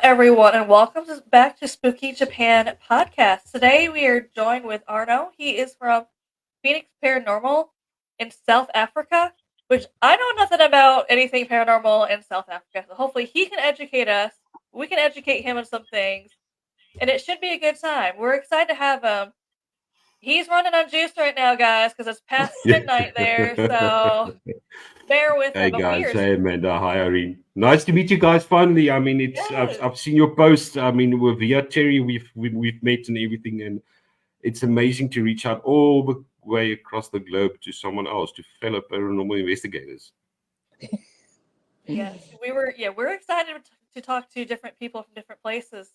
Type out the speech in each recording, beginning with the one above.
everyone, and welcome back to Spooky Japan podcast. Today, we are joined with Arno. He is from Phoenix Paranormal in South Africa, which I know nothing about anything paranormal in South Africa. So hopefully, he can educate us. We can educate him on some things, and it should be a good time. We're excited to have him. He's running on juice right now, guys, because it's past midnight there. So bear with him. Hey But we guys, are hey Amanda, hi Irene. Nice to meet you guys finally. I mean, I've, yes, I've seen your posts. I mean, with via Terry, we've met and everything, and it's amazing to reach out all the way across the globe to someone else, to fellow paranormal investigators. yes, we're excited to talk to different people from different places.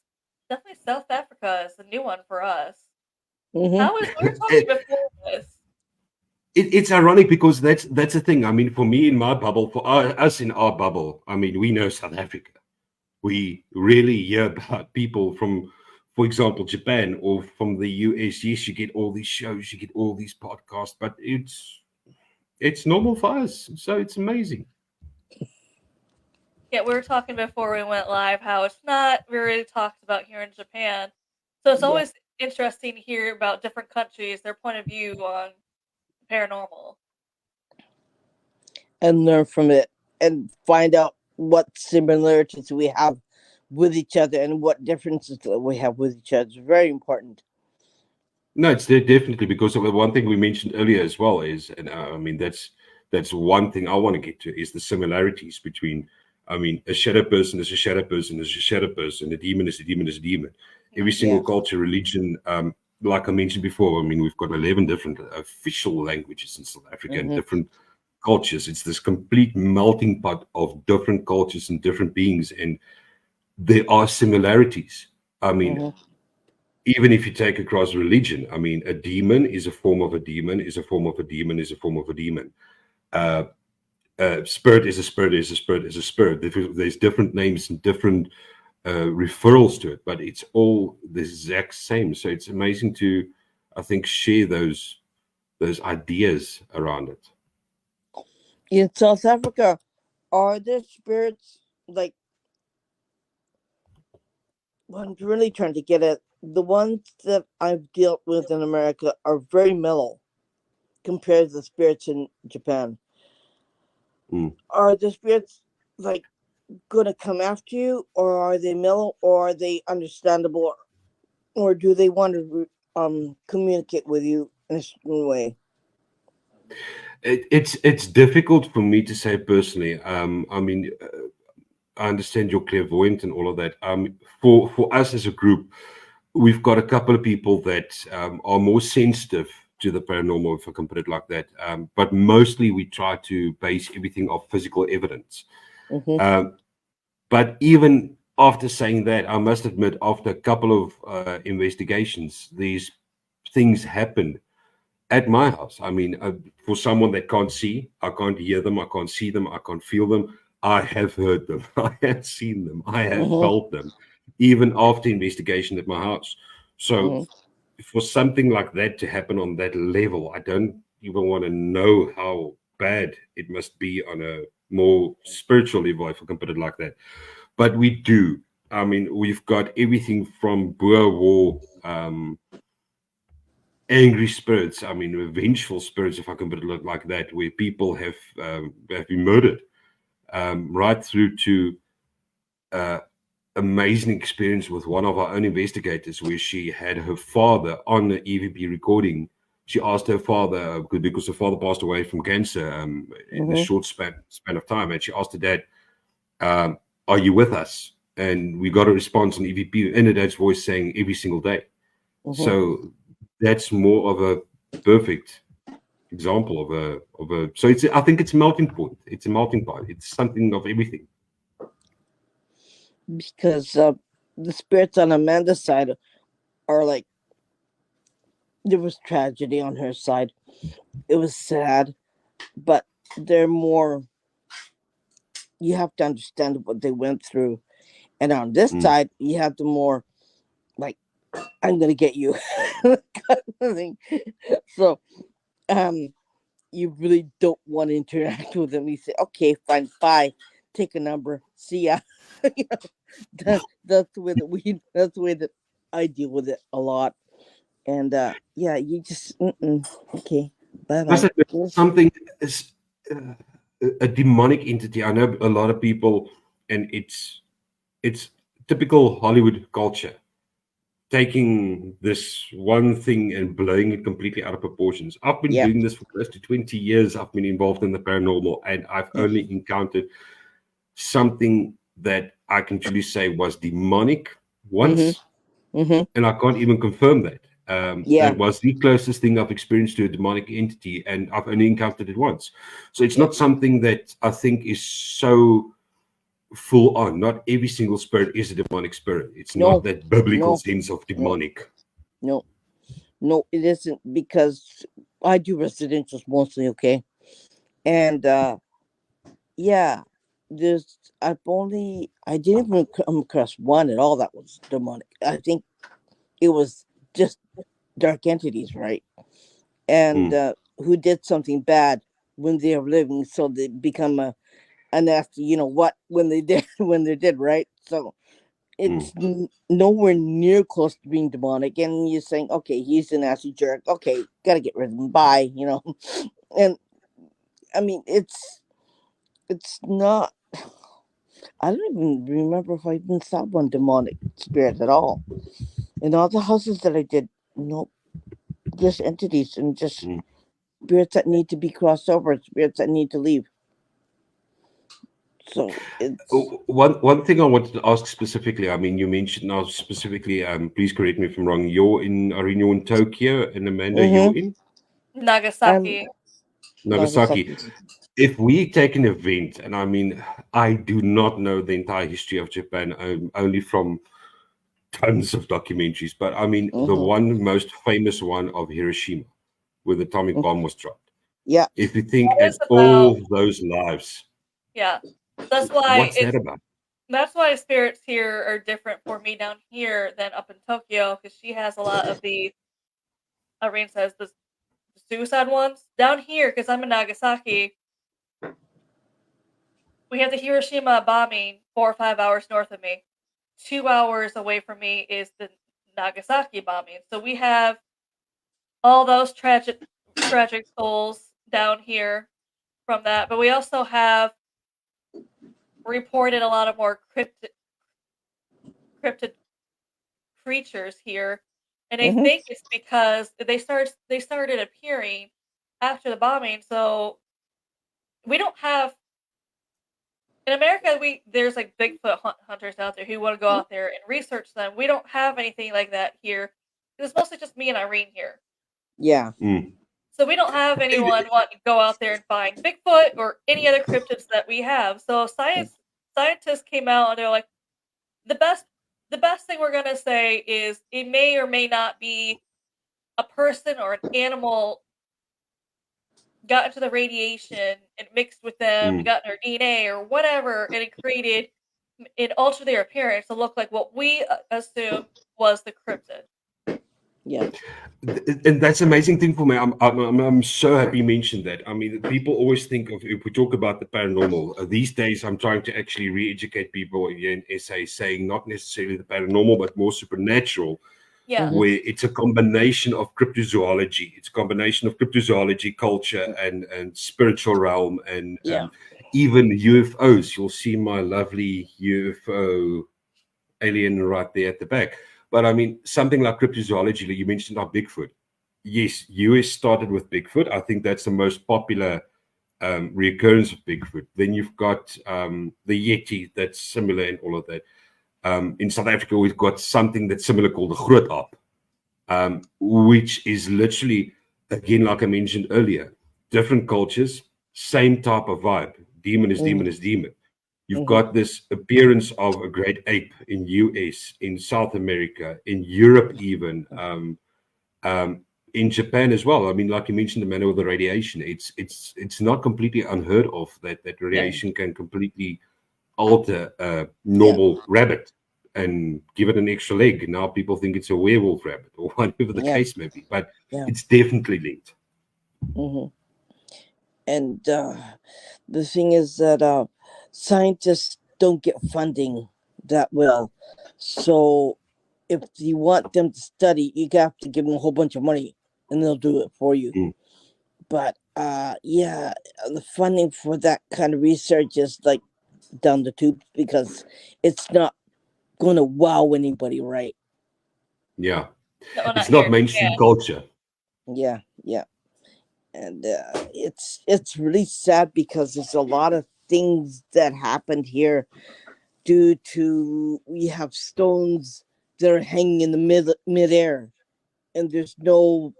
Definitely South Africa is a new one for us. Mm-hmm. We were talking it, before this. it's ironic because that's the thing. I mean, for me in my bubble, for us in our bubble, I mean, we know South Africa. We really hear about people from, for example, Japan or from the US. Yes, you get all these shows, you get all these podcasts, but it's normal for us. So it's amazing. Yeah, we were talking before we went live how it's not really talked about here in Japan. So it's Yeah. always interesting to hear about different countries, their point of view on paranormal. And learn from it and find out what similarities we have with each other and what differences that we have with each other. It's very important. No, it's there definitely because of the one thing we mentioned earlier as well is, and I mean that's one thing I want to get to is the similarities between. I mean, a shadow person is a shadow person is a shadow person. A demon is a demon is a demon. Every Mhm. single Yeah. culture, religion, like I mentioned before. I mean, we've got 11 different official languages in South Africa and Mm-hmm. different cultures. It's this complete melting pot of different cultures and different beings, and there are similarities. I mean, Mm-hmm. even if you take across religion, I mean, a demon is a form of a demon, is a form of a demon, is a form of a demon. Uh, Spirit is a spirit, is a spirit, is a spirit. There's different names and different referrals to it, but it's all the exact same. So it's amazing to, I think, share those ideas around it. In South Africa, are there spirits like what I'm really trying to get at? The ones that I've dealt with in America are very mellow compared to the spirits in Japan. Mm. Are the spirits like gonna come after you, or are they mellow, or are they understandable, or do they want to communicate with you in a certain way? It's difficult for me to say personally. I mean, I understand you're clairvoyant and all of that. For us as a group, we've got a couple of people that are more sensitive to the paranormal, if I can put it like that. But mostly we try to base everything off physical evidence. Mm-hmm. Um, but even after saying that, I must admit, after a couple of investigations, these things happened at my house. I mean, for someone that can't see, I can't hear them, I can't see them, I can't feel them. I have heard them, I have seen them, I have Mm-hmm. felt them, even after investigation at my house. So, Mm-hmm. for something like that to happen on that level, I don't even want to know how bad it must be on a more spiritual level, if I can put it like that. But we do. I mean, we've got everything from Boer War. Angry spirits. I mean, vengeful spirits, if I can put it like that, where people have been murdered, right through to uh, amazing experience with one of our own investigators, where she had her father on the EVP recording. She asked her father because her father passed away from cancer in a Mm-hmm. short span of time, and she asked her dad, "Are you with us?" And we got a response on EVP in her dad's voice saying every single day. Mm-hmm. So that's more of a perfect example of a. So it's I think it's a melting pot. It's a melting pot. It's something of everything. Because the spirits on Amanda's side are like there was tragedy on her side. It was sad, but they're more. You have to understand what they went through, and on this Mm. side, you have the more like I'm gonna get you kind of thing. So um, you really don't want to interact with them. You say, okay, fine, bye, take a number, see ya. That's the way that that's the way that I deal with it a lot. And yeah, you just okay, bye Must bye. admit, something is a demonic entity. I know a lot of people, and it's typical Hollywood culture, taking this one thing and blowing it completely out of proportions. I've been Yeah. doing this for close to 20 years. I've been involved in the paranormal, and I've only encountered something that I can truly say was demonic once, Mm-hmm. and I can't even confirm that. Yeah. That was the closest thing I've experienced to a demonic entity, and I've only encountered it once. So it's Yeah. not something that I think is so full on. Not every single spirit is a demonic spirit. It's No. not that biblical No. sense of No. demonic. No. No, it isn't, because I do residentials mostly, okay? And yeah, I didn't even come across one at all that was demonic. I think it was just dark entities, right? And who did something bad when they were living, so they become a nasty, you know what, when they did when they did, right? So it's nowhere near close to being demonic. And you're saying, okay, he's a nasty jerk. Okay, gotta get rid of him. Bye, you know. And I mean, it's not. I don't even remember if I even saw one demonic spirit at all. In all the houses that I did, nope, just entities and just spirits that need to be crossed over, spirits that need to leave. So it's. One thing I wanted to ask specifically, I mean, you mentioned now specifically, please correct me if I'm wrong, you're in, are you in Tokyo, and Amanda, you're in I'm Nagasaki. Nagasaki. Nagasaki. If we take an event, and I mean, I do not know the entire history of Japan, only from tons of documentaries, but I mean, the Mm-hmm. one most famous one of Hiroshima, where the atomic bomb was dropped. Yeah. If you think That at is about, all those lives, yeah. That's why what's that about? that's why spirits here are different for me down here than up in Tokyo, because she has a lot of the, Irene says, the suicide ones. Down here, because I'm in Nagasaki, we have the Hiroshima bombing 4 or 5 hours north of me. 2 hours away from me is the Nagasaki bombing. So we have all those tragic souls down here from that, but we also have reported a lot of more cryptid creatures here, and I Mm-hmm. think it's because they started appearing after the bombing. So we don't have, in America, there's like Bigfoot hunters out there who want to go out there and research them. We don't have anything like that here. It's mostly just me and Irene here. Yeah. So we don't have anyone wanting to go out there and find Bigfoot or any other cryptids that we have. So scientists came out and they're like, the best thing we're gonna say is it may or may not be a person or an animal got into the radiation and mixed with them, got in their DNA or whatever, and it altered their appearance to look like what we assumed was the cryptid. Yeah. And that's the amazing thing for me. I'm so happy you mentioned that. I mean, people always think of, if we talk about the paranormal, these days I'm trying to actually re-educate people here in SA, saying not necessarily the paranormal, but more supernatural, Yeah. where it's a combination of cryptozoology. It's a combination of cryptozoology, culture, and spiritual realm, and Yeah. even UFOs. You'll see my lovely UFO alien right there at the back. But I mean, something like cryptozoology, like you mentioned about Bigfoot. Yes, US started with Bigfoot. I think that's the most popular reoccurrence of Bigfoot. Then you've got the Yeti, that's similar and all of that. In South Africa, we've got something that's similar called the Groot Aap, which is literally, again, like I mentioned earlier, different cultures, same type of vibe. Demon is demon is demon. You've got this appearance of a great ape in US, in South America, in Europe, even in Japan as well. I mean, like you mentioned, the matter with the radiation, it's not completely unheard of that radiation can completely alter a normal rabbit and give it an extra leg. Now people think it's a werewolf rabbit or whatever the case may be, but it's definitely linked. And the thing is that scientists don't get funding that will. So if you want them to study, you have to give them a whole bunch of money, and they'll do it for you. Mm. But yeah, the funding for that kind of research is like down the tubes because it's not going to wow anybody, right? Yeah. No, not It's not here. mainstream culture. Yeah, yeah. And it's really sad because there's a lot of things that happened here due to we have stones that are hanging in the midair, and there's no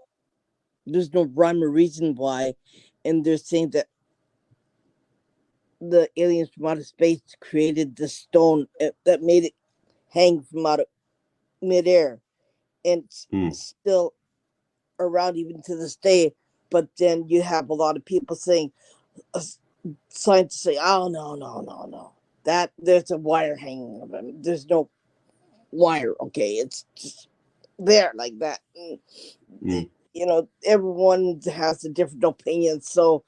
rhyme or reason why, and they're saying that the aliens from outer space created the stone that made it hang from out of midair, and it's Mm. still around even to this day. But then you have a lot of people saying, uh, scientists say, "Oh no, no, no, no! That there's a wire hanging of it. There's no wire. Okay, it's just there like that." Mm. You know, everyone has a different opinion, so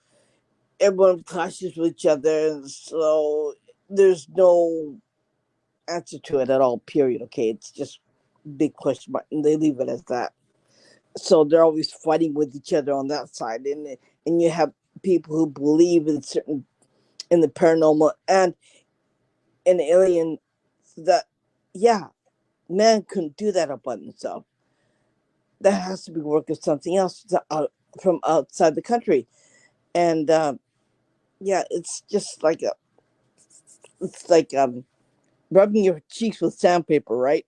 everyone clashes with each other. So there's no answer to it at all. Period. Okay, it's just big question mark, and they leave it as that. So they're always fighting with each other on that side, and you have people who believe in certain in the paranormal and an alien that, yeah, man couldn't do that up by himself. That has to be work of something else from outside the country. And yeah, it's just like it's like rubbing your cheeks with sandpaper, right?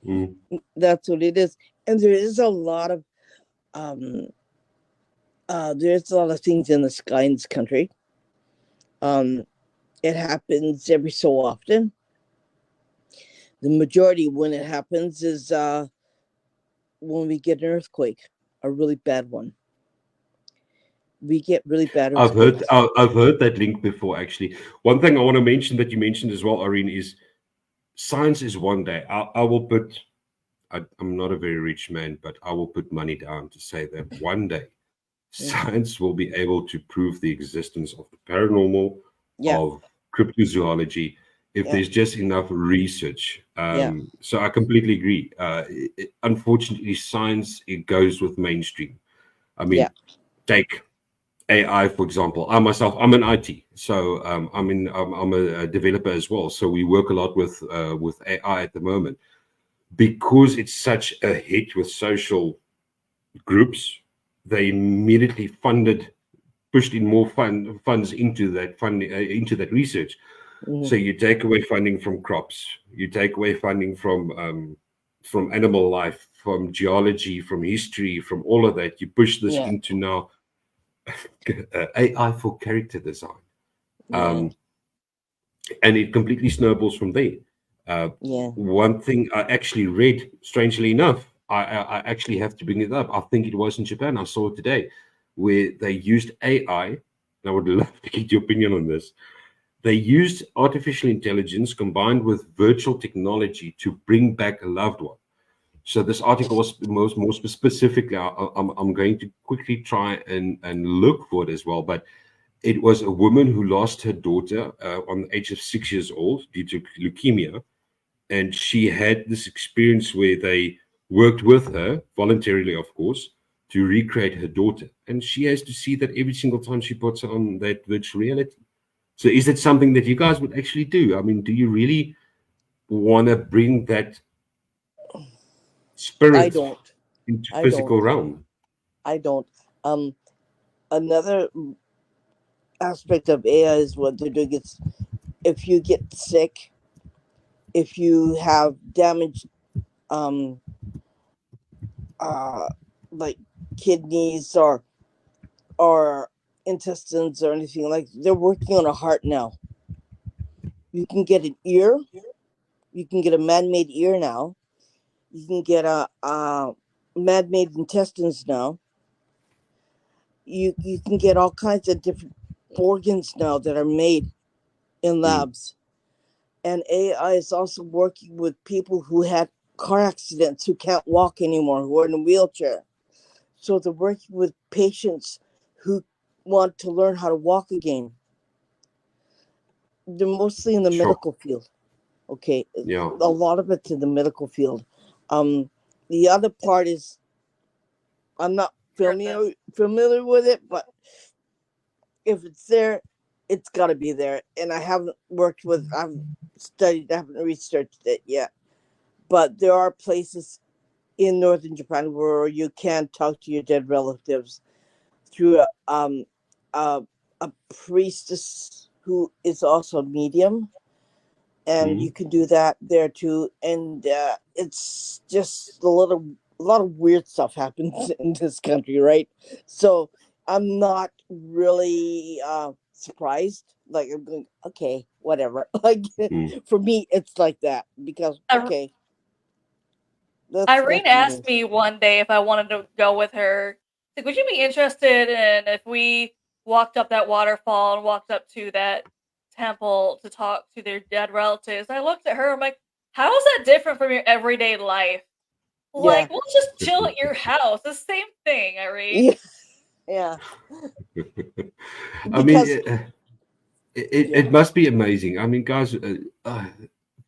Mm. That's what it is. And there is a lot of um there's a lot of things in the sky in this country. Um, it happens every so often. The majority when it happens is when we get an earthquake, a really bad one. We get really bad earthquakes. I've heard that link before. Actually, one thing I want to mention that you mentioned as well, Irene, is science is one day. I will put. I'm not a very rich man, but I will put money down to say that one day Yeah. science will be able to prove the existence of the paranormal, Yeah, of cryptozoology, if yeah, there's just enough research. yeah, So I completely agree. Unfortunately, science, it goes with mainstream. I yeah, mean, take AI, for example. I myself, I'm an IT, so I'm a developer as well. So we work a lot with AI at the moment because it's such a hit with social groups. They immediately pushed in more funds into that funding, into that research. mhm, So you take away funding from crops, you take away funding from animal life, from geology, from history, from all of that. You push this yeah, into now AI for character design, yeah, um, and it completely snowballs from there. Uh, yeah, One thing I actually read, strangely enough, I actually have to bring it up. I think it was in Japan. I saw it today, where they used AI. And I would love to get your opinion on this. They used artificial intelligence combined with virtual technology to bring back a loved one. So this article was more specifically. I'm going to quickly try and look for it as well. But it was a woman who lost her daughter on the age of 6 years old due to leukemia, and she had this experience where they worked with her voluntarily, of course, to recreate her daughter, and she has to see that every single time she puts on that virtual reality. So is it something that you guys would actually do? I mean, do you really want to bring that I spirit don't. into I don't. physical realm? I don't. Um, Another aspect of AI is what they're doing is if you get sick, if you have damaged, um, uh, like kidneys or intestines or anything like, they're working on a heart now. You can get an ear. You can get a man-made ear now. You can get a man-made intestines now. You can get all kinds of different organs now that are made in Mm. labs. And AI is also working with people who had car accidents who can't walk anymore, who are in a wheelchair. So they're working with patients who want to learn how to walk again. They're mostly in the Sure. medical field. Okay, Yeah. a lot of it's in the medical field. The other part is I'm not familiar with it, but if it's there, it's got to be there. And I haven't I've studied, I haven't researched it yet. But there are places in northern Japan where you can talk to your dead relatives through a, a priestess who is also a medium, and you Mhm. can do that there too. And it's just a lot of weird stuff happens in this country, right? So I'm not really surprised. Like I'm going, okay, whatever. Like Mm. for me, it's like that because Ir- okay, that's Irene me. asked me one day if I wanted to go with her. Like, would you be interested in if we walked up that waterfall and walked up to that temple to talk to their dead relatives? I looked at her. I'm like, how is that different from your everyday life? Yeah, Like, we'll just chill at your house. The same thing, Irene. yeah, yeah. I mean, Because yeah, it must be amazing. I mean, guys,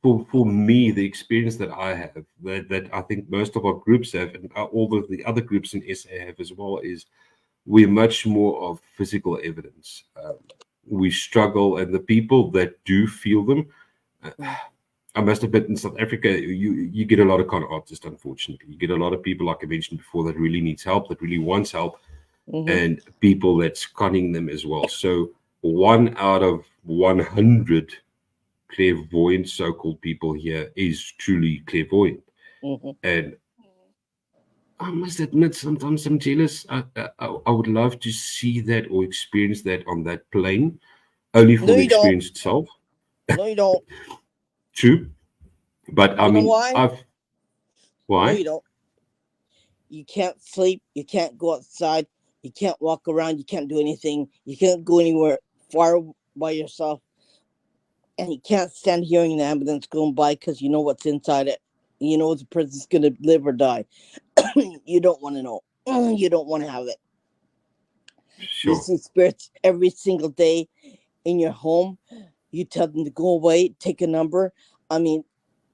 for me, the experience that I have, that I think most of our groups have, and all of the other groups in SA have as well, is we're much more of physical evidence. We struggle, and the people that do feel them, uh, I must admit, in South Africa, you get a lot of con artists. Unfortunately, you get a lot of people, like I mentioned before, that really needs help, that really wants help, mm-hmm, and people that's conning them as well. So 1 out of 100 clairvoyant so-called people here is truly clairvoyant, mm-hmm. and I must admit, sometimes I'm jealous. I would love to see that or experience that on that plane, only No, for the you don't. experience itself. No, you don't. True, but I You know mean, why? I've No, why? you don't. You can't sleep. You can't go outside. You can't walk around. You can't do anything. You can't go anywhere far by yourself. And you can't stand hearing an ambulance going by because you know what's inside it. You know the person's going to live or die. You don't want to know. You don't want to have it. You Sure. see spirits every single day in your home. You tell them to go away, take a number. I mean,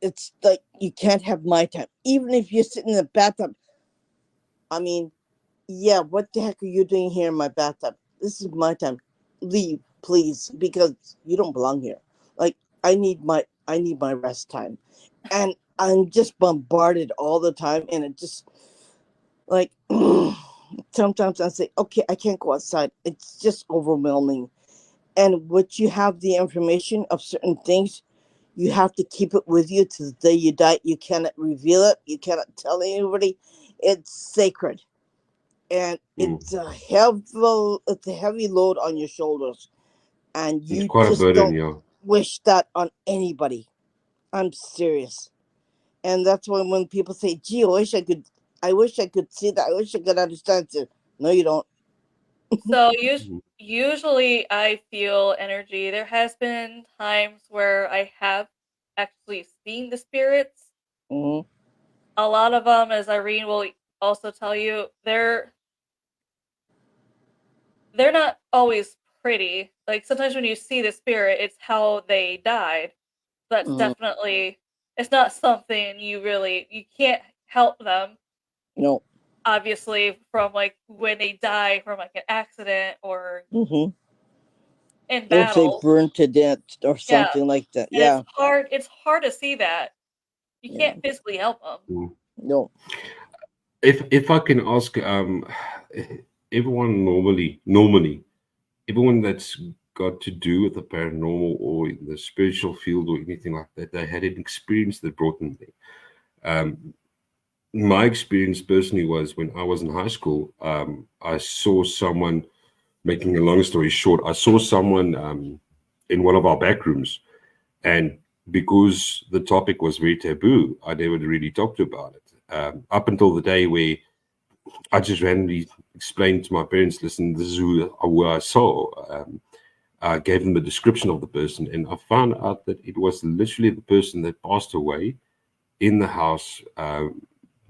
it's like you can't have my time. Even if you're sitting in the bathtub, I mean, yeah, what the heck are you doing here in my bathtub? This is my time. Leave, please, because you don't belong here. Like I need my rest time. And I'm just bombarded all the time, and it just like sometimes I say, okay, I can't go outside. It's just overwhelming. And once you have the information of certain things, you have to keep it with you to the day you die. You cannot reveal it. You cannot tell anybody. It's sacred, and Mm. it's a heavy load on your shoulders, and It's you quite a just burden, don't yeah. wish that on anybody. I'm serious, and that's when people say, "Gee, I wish I could see that. I wish I could understand it." No, you don't. So Mm. usually I feel energy. There has been times where I have actually seen the spirits. Hmm. A lot of them, as Irene will also tell you, they're not always pretty. Like sometimes when you see the spirit, it's how they died. That's Hmm. definitely it's not something you can't help them. No. Obviously, from like when they die from like an accident or Hmm. in Or if they battle. burn to death or Yeah, something like that. and Yeah. it's hard to see that. You Yeah. can't physically help them. Mm. No. If I can ask, everyone normally, everyone that's got to do with the paranormal or in the spiritual field or anything like that, they had an experience that brought them there. My experience personally was when I was in high school. I saw someone. Making a long story short, I saw someone in one of our back rooms, and because the topic was very taboo, I never really talked about it up until the day where I just randomly explained to my parents, "Listen, this is who I saw." I gave them a description of the person, and I found out that it was literally the person that passed away in the house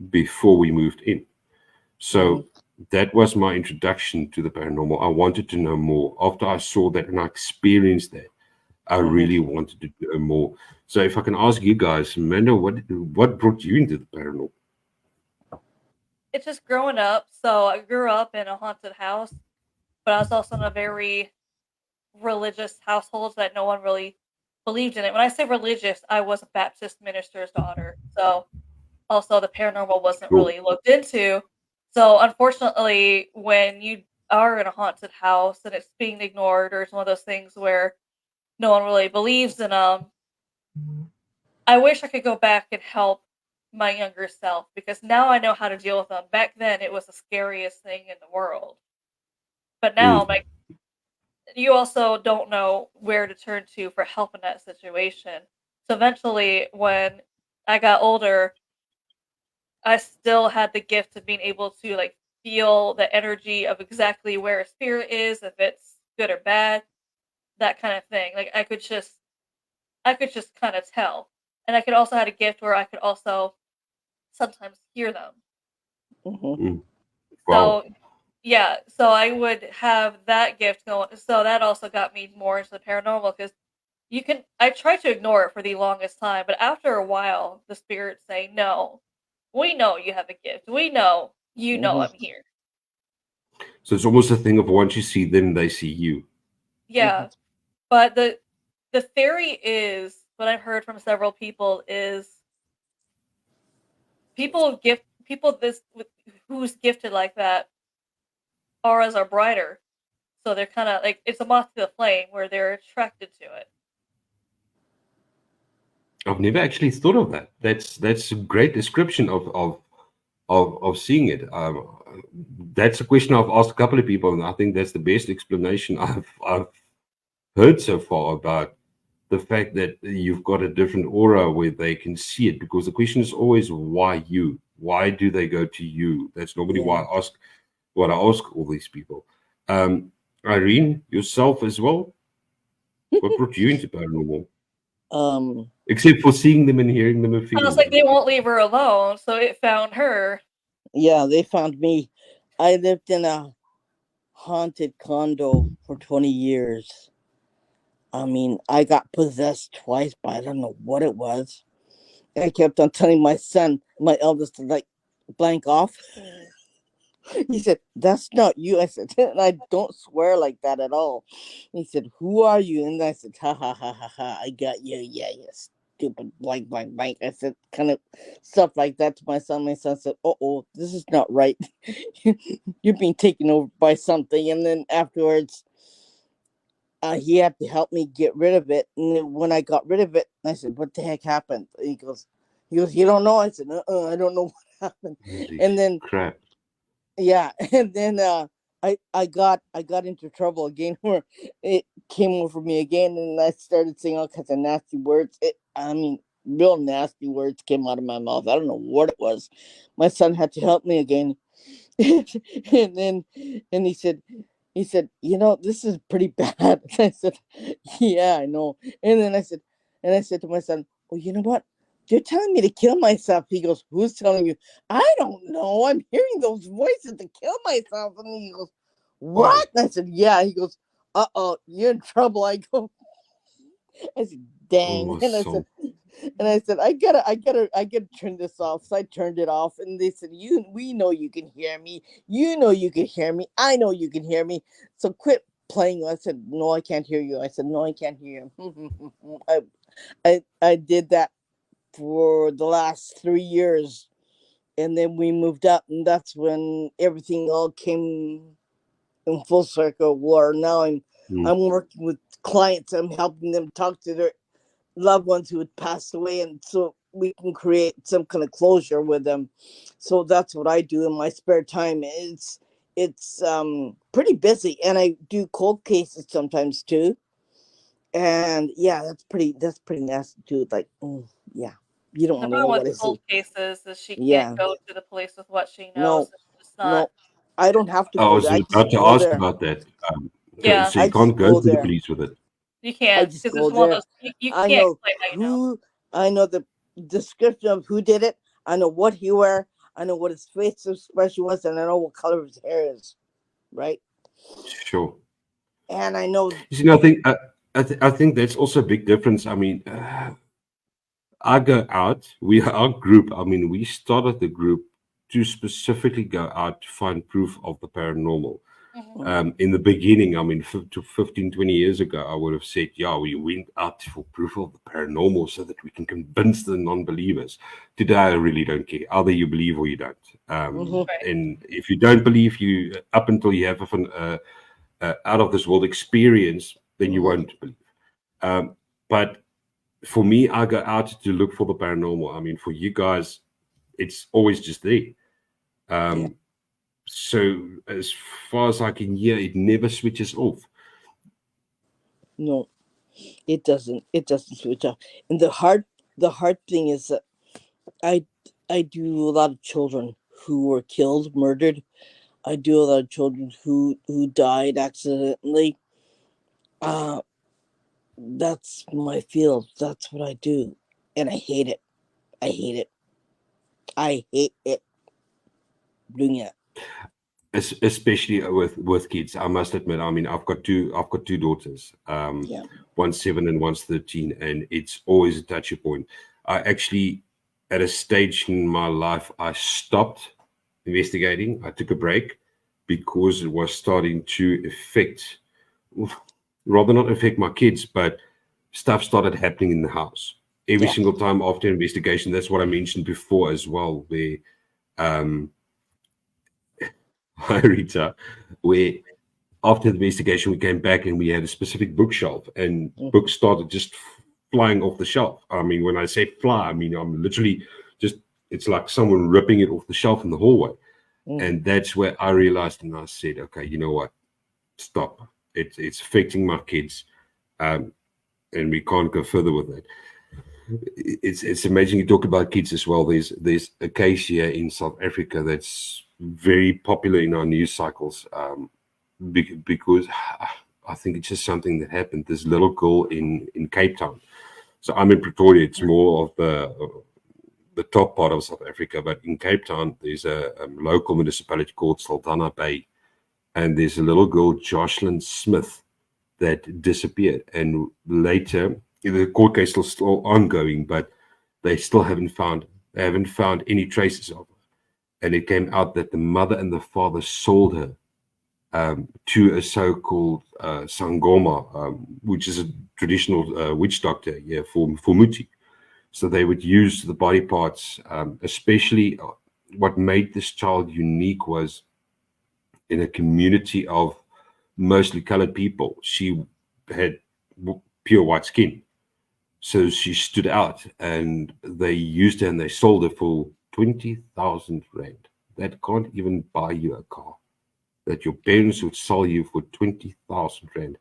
before we moved in. Hmm. So that was my introduction to the paranormal. I wanted to know more. After I saw that and I experienced that, I really wanted to do more. So if I can ask you guys, Amanda, what brought you into the paranormal? It's just growing up. So I grew up in a haunted house, but I was also in a very religious household that no one really believed in it. When I say religious, I was a Baptist minister's daughter. So also the paranormal wasn't Cool. really looked into. So unfortunately, when you are in a haunted house and it's being ignored, or it's one of those things where no one really believes in them, I wish I could go back and help my younger self because now I know how to deal with them. Back then, it was the scariest thing in the world. But now, Mm. like, you also don't know where to turn to for help in that situation. So eventually, when I got older, I still had the gift of being able to like feel the energy of exactly where a spirit is, if it's good or bad, that kind of thing. Like I could just kind of tell. And I could also had a gift where I could also sometimes hear them. Mm. Wow. So yeah, so I would have that gift going. So that also got me more into the paranormal because I tried to ignore it for the longest time, but after a while, the spirits say, "No, we know you have a gift. We know you know I'm here." So it's almost a thing of once you see them, they see you. Yeah, but the theory is what I've heard from several people is people who's gifted like that auras are brighter, so they're kind of like it's a moth to the flame where they're attracted to it. I've never actually thought of that. That's a great description of seeing it. That's a question I've asked a couple of people, and I think that's the best explanation I've heard so far about the fact that you've got a different aura where they can see it. Because the question is always why you? Why do they go to you? That's normally Yeah. what I ask all these people. Irene, yourself as well. What brought you into paranormal? Um. Except for seeing them and hearing them and I was feeling like, them. they won't leave her alone, so it found her. Yeah, they found me. I lived in a haunted condo for 20 years. I mean, I got possessed twice, but I don't know what it was. I kept on telling my son, my eldest, to like blank off. He said, "That's not you." I said, and I don't swear like that at all. He said, "Who are you?" And I said, "Ha ha ha ha ha! I got you. Yeah, you stupid blank blank blank." I said kind of stuff like that to my son. My son said, "Oh, this is not right. You're being taken over by something." And then afterwards, he had to help me get rid of it. And then when I got rid of it, I said, "What the heck happened?" He goes, "You don't know?" I said, I don't know what happened." Holy And then crap. yeah, and then I got into trouble again where it came over me again, and I started saying all kinds of nasty words. I mean, real nasty words came out of my mouth. I don't know what it was. My son had to help me again, and then and he said, this is pretty bad. And I said, yeah, I know. And I said to my son, well, you know what? You're telling me to kill myself. He goes, who's telling you? I don't know. I'm hearing those voices to kill myself. And he goes, Wow. what? And I said, yeah. He goes, you're in trouble. I said, dang. Oh, And I said, so I gotta turn this off. So I turned it off, and they said, we know you can hear me. You know you can hear me. I know you can hear me. So quit playing. I said, no, I can't hear you. I said, no, I can't hear you. I did that for the last 3 years, and then we moved up, and that's when everything all came in full circle. Where now mm, I'm working with clients. I'm helping them talk to their loved ones who had passed away, and so we can create some kind of closure with them. So that's what I do in my spare time. It's pretty busy, and I do cold cases sometimes too. And yeah, that's pretty nasty too. Like, yeah, you don't The want to know problem with what I see. cold cases is she can't Yeah, go to the police with what she knows. no, It's just not. no, I don't have to I go was there. I just about to go ask there. about that. Yeah, So I you just can't go go to the there. police with it. you I can't just because it's go one of there. those you I can't know explain how you know. who. I know the description of who did it. I know what he wear. I know what his face expression was, and I know what color his hair is. Right, Sure. and I know. You see, I think I think that's also a big difference. I mean, I go out. Our group. I mean, we started the group to specifically go out to find proof of the paranormal. Mhm. In the beginning, I mean, 15, 20 years ago, I would have said, yeah, we went out for proof of the paranormal so that we can convince the non-believers. Today, I really don't care. Either you believe or you don't. Mhm. Right. And if you don't believe, you up until you have an out of this world experience, then you Mhm. won't believe. But for me, I go out to look for the paranormal. I mean, for you guys, it's always just there. Yeah. Um, so as far as I can hear, it never switches off. No, it doesn't. It doesn't switch off. And the hard thing is that I I do a lot of children who were killed, murdered. I do a lot of children who died accidentally. Uh that's my field. That's what I do, and I hate it. I hate it. I hate it doing it. Especially with kids. I must admit. I mean, I've got two daughters. Yeah. One's 7 and one's 13, and it's always a touchy point. I actually, at a stage in my life, I stopped investigating. I took a break because it was starting to affect, rather not affect my kids, but stuff started happening in the house. Every Yeah. single time after investigation, that's what I mentioned before as well, where um hi Rita, where after the investigation we came back and we had a specific bookshelf and Mm, books started just flying off the shelf. I mean, when I say fly, I mean I'm literally just, it's like someone ripping it off the shelf in the hallway. mm. And that's where I realized, and I said, okay, you know what, stop. It's affecting my kids. um, and we can't go further with it. It's amazing you talk about kids as well. There's a case here in South Africa that's very popular in our news cycles, because I think it's just something that happened. This little girl in Cape Town. So I'm in Pretoria. It's more of the top part of South Africa, but in Cape Town there's a local municipality called Saldanha Bay, and there's a little girl, Jocelyn Smith, that disappeared. And later, the court case is still ongoing, but they haven't found any traces of her. And it came out that the mother and the father sold her to a so-called sangoma, which is a traditional witch doctor here for Muti. So they would use the body parts, especially what made this child unique was in a community of mostly colored people. She had pure white skin. So she stood out, and they used her and they sold her for 20,000 rand. That can't even buy you a car. That your parents would sell you for 20,000 rand.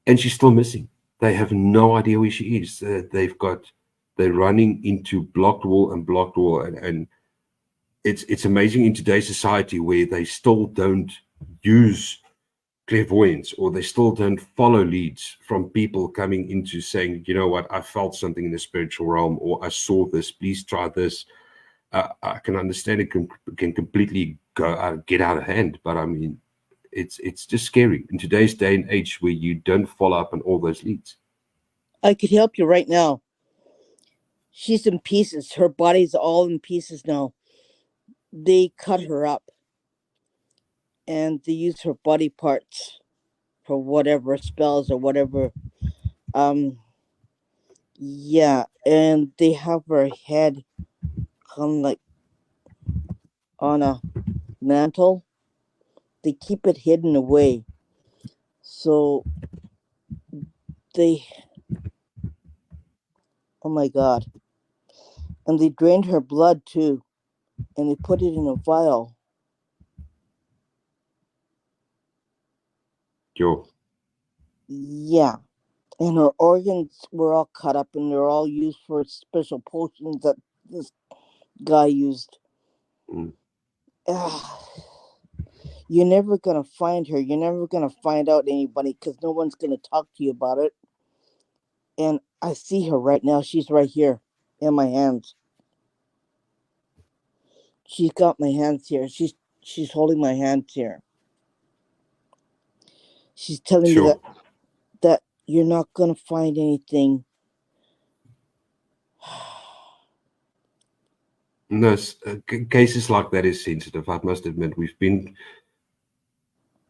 And she's still missing. They have no idea where she is. They're running into blocked wall and blocked wall. And it's amazing in today's society where they still don't use clairvoyance, or they still don't follow leads from people coming into saying, you know what, I felt something in the spiritual realm, or I saw this, please try this. I can understand it can completely get out of hand, but I mean, it's just scary in today's day and age where you don't follow up on all those leads. I could help you right now. She's in pieces. Her body's all in pieces now. They cut her up and they use her body parts for whatever spells or whatever. Um, yeah, and they have her head kind of like on a mantle. They keep it hidden away. So they, oh my God. And they drained her blood too. And they put it in a vial. Yo, Yeah. And her organs were all cut up and they're all used for special potions that this guy used. mm, Ah, you're never gonna find her. You're never gonna find out anybody because no one's gonna talk to you about it. And I see her right now. She's right here in my hands. She's got my hands here. She's holding my hands here. She's telling me sure. that you're not going to find anything. No, cases like that is sensitive. I must admit, we've been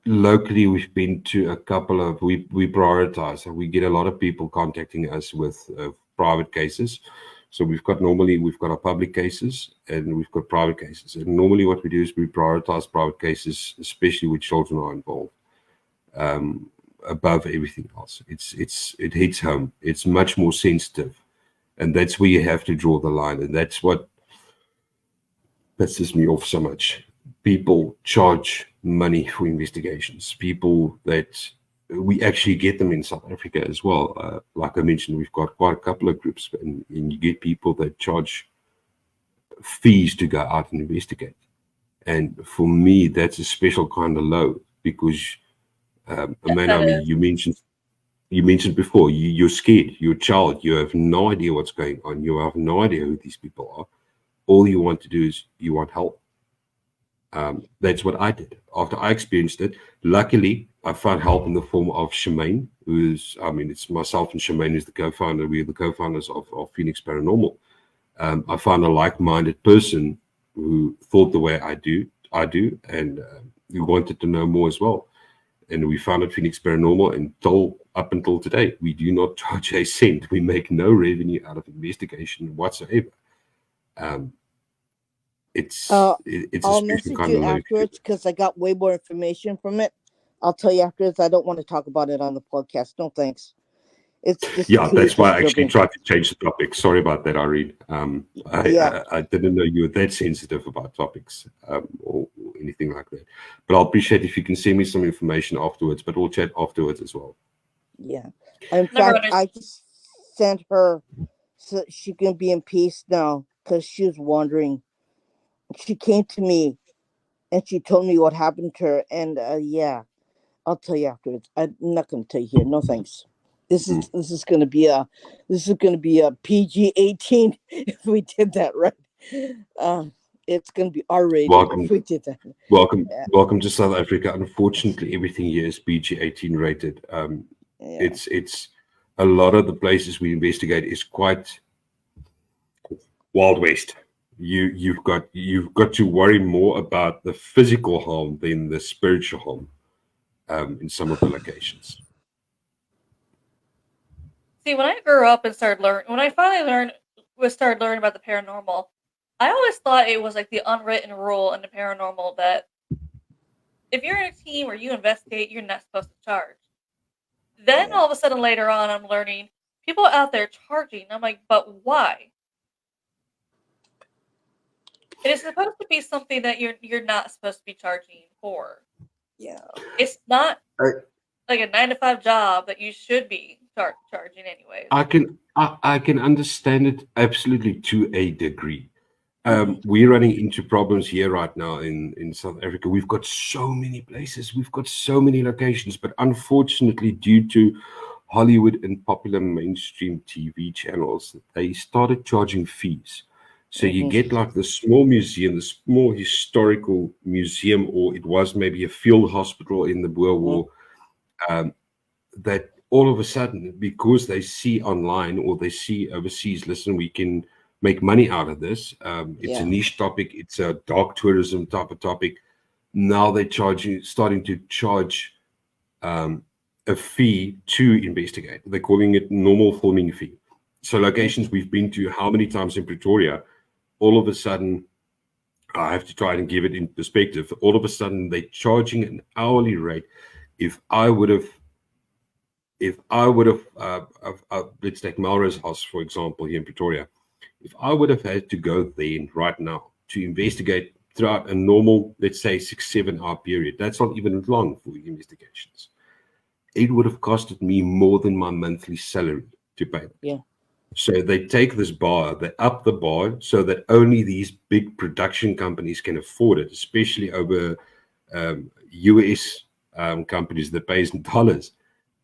to a couple of, we prioritize. We get a lot of people contacting us with private cases. So we've got our public cases and we've got private cases. And normally what we do is we prioritize private cases, especially with children are involved, above everything else. It hits home. It's much more sensitive. And that's where you have to draw the line. And that's what pisses me off so much. People charge money for investigations. People that we actually get them in South Africa as well. Like I mentioned, we've got quite a couple of groups, and you get people that charge fees to go out and investigate. And for me, that's a special kind of low because, Amanda, I mean, you mentioned before, you're scared. You're a child. You have no idea what's going on. You have no idea who these people are. All you want to do is you want help. That's what I did. After I experienced it, luckily, I found help in the form of Shemaine, it's myself and Shemaine who's the co-founder. We're the co-founders of Phoenix Paranormal. I found a like-minded person who thought the way I do, and who wanted to know more as well. And we founded Phoenix Paranormal, and up until today, we do not charge a cent. We make no revenue out of investigation whatsoever. It's I'll a special message kind you of life. afterwards because I got way more information from it. I'll tell you afterwards. I don't want to talk about it on the podcast. No thanks. It's just Yeah, too that's why I actually disturbing. tried to change the topic. Sorry about that, Irene. Yeah. I didn't know you were that sensitive about topics, or anything like that. But I'll appreciate if you can send me some information afterwards, but we'll chat afterwards as well. Yeah. In fact, I just sent her so she can be in peace now because she was wondering. She came to me and she told me what happened to her. And yeah, I'll tell you afterwards. I'm not going to tell you here. No thanks. This is going to be a PG-18 if we did that right. It's going to be R-rated if we did that. Welcome to South Africa. Unfortunately, everything here is PG-18 rated. It's a lot of the places we investigate is quite Wild West. You've got to worry more about the physical harm than the spiritual harm in some of the locations. See, when I grew up and started learning about the paranormal, I always thought it was like the unwritten rule in the paranormal that if you're in a team or you investigate, you're not supposed to charge. Then all of a sudden later on, I'm learning people out there charging. I'm like, but why? It is supposed to be something that you're not supposed to be charging for. Yeah. It's not like a 9-to-5 job that you should be charging anyway. I can understand it absolutely to a degree. We're running into problems here right now in South Africa. We've got so many places, we've got so many locations, but unfortunately, due to Hollywood and popular mainstream TV channels, they started charging fees. So you get like the small museum, the small historical museum, or it was maybe a field hospital in the Boer War, that all of a sudden, because they see online or they see overseas, listen, we can make money out of this. It's a niche topic. It's a dark tourism type of topic. Now they're starting to charge a fee to investigate. They're calling it normal filming fee. So locations we've been to how many times in Pretoria, all of a sudden, I have to try and give it in perspective. All of a sudden, they're charging an hourly rate. If I would have, let's take Melrose House, for example, here in Pretoria. If I would have had to go there right now to investigate throughout a normal, let's say 6-7 hour period, that's not even long for investigations. It would have costed me more than my monthly salary to pay them. Yeah. So they take this bar, they up the bar so that only these big production companies can afford it, especially over US companies that pays in dollars.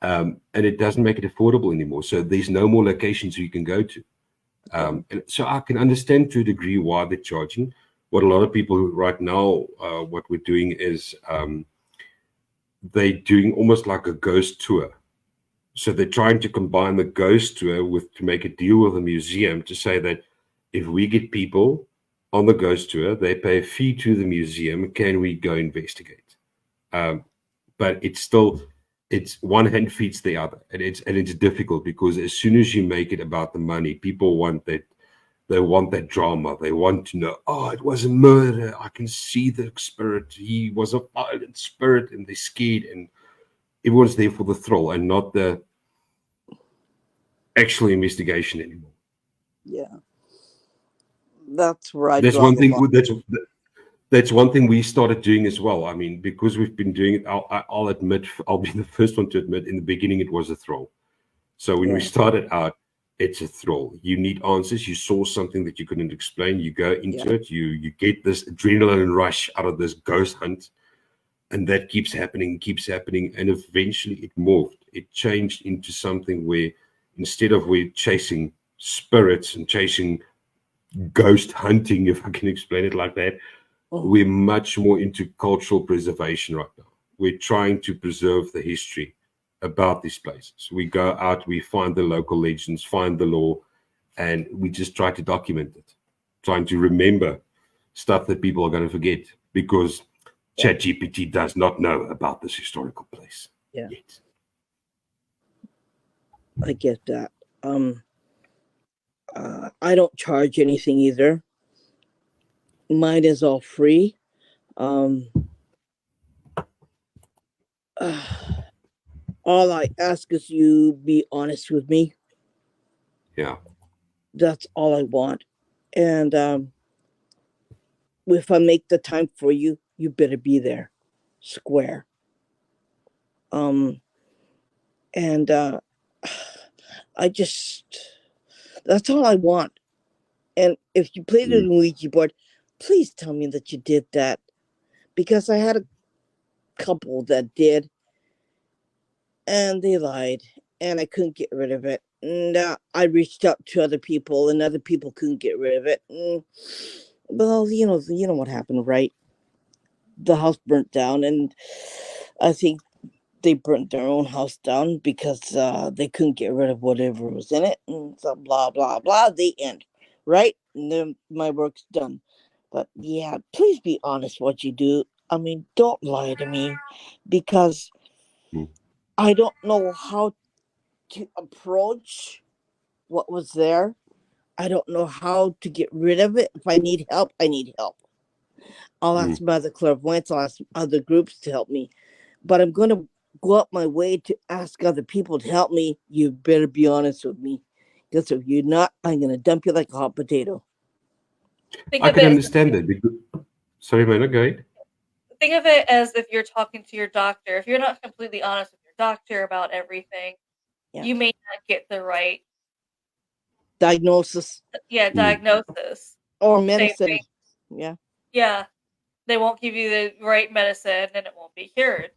And it doesn't make it affordable anymore. So there's no more locations you can go to. And so I can understand to a degree why they're charging. What a lot of people right now, what we're doing is they're doing almost like a ghost tour. So they're trying to combine the ghost tour to make a deal with the museum to say that if we get people on the ghost tour, they pay a fee to the museum. Can we go investigate? But it's one hand feeds the other, and it's difficult because as soon as you make it about the money, people want that. They want that drama. They want to know, oh, it was a murder. I can see the spirit. He was a violent spirit, and they're scared, and everyone's there for the thrill and not the actual investigation anymore. Yeah. That's where I That's draw one the thing. line. That's one thing we started doing as well. I mean, because we've been doing it, I'll admit, I'll be the first one to admit, in the beginning it was a thrill. So when we Yeah. started out, it's a thrill. You need answers. You saw something that you couldn't explain. You go into Yeah. it. You get this adrenaline rush out of this ghost hunt, and that keeps happening, and eventually it morphed. It changed into something where instead of we're chasing spirits and chasing ghost hunting, if I can explain it like that, Mhm. we're much more into cultural preservation right now. We're trying to preserve the history about these places. We go out, we find the local legends, find the lore, and we just try to document it, trying to remember stuff that people are going to forget because Yeah. ChatGPT does not know about this historical place Yeah. yet. I get that. I don't charge anything either. Mine is all free. Um, all I ask is you be honest with me. Yeah. That's all I want. And if I make the time for you, you better be there, square. Um, and I just, that's all I want. And if you play the Ouija board, please tell me that you did that, because I had a couple that did, and they lied, and I couldn't get rid of it. And I reached out to other people, and other people couldn't get rid of it. Well, you know what happened, right? The house burnt down, and I think they burnt their own house down because they couldn't get rid of whatever was in it, and so blah blah blah. The end, right? And then my work's done. But yeah, please be honest what you do. I mean, don't lie to me, because I don't know how to approach what was there. I don't know how to get rid of it. If I need help, I need help. I'll ask my other clairvoyants, I'll ask other groups to help me. But I'm going to go up my way to ask other people to help me. You better be honest with me. Because if you're not, I'm going to dump you like a hot potato. Think I of can it as understand that. Because, sorry, man, go ahead. think of it as if you're talking to your doctor. If you're not completely honest with your doctor about everything, Yeah. you may not get the right Diagnosis diagnosis. or Same medicine. thing. Yeah. Yeah. They won't give you the right medicine and it won't be cured.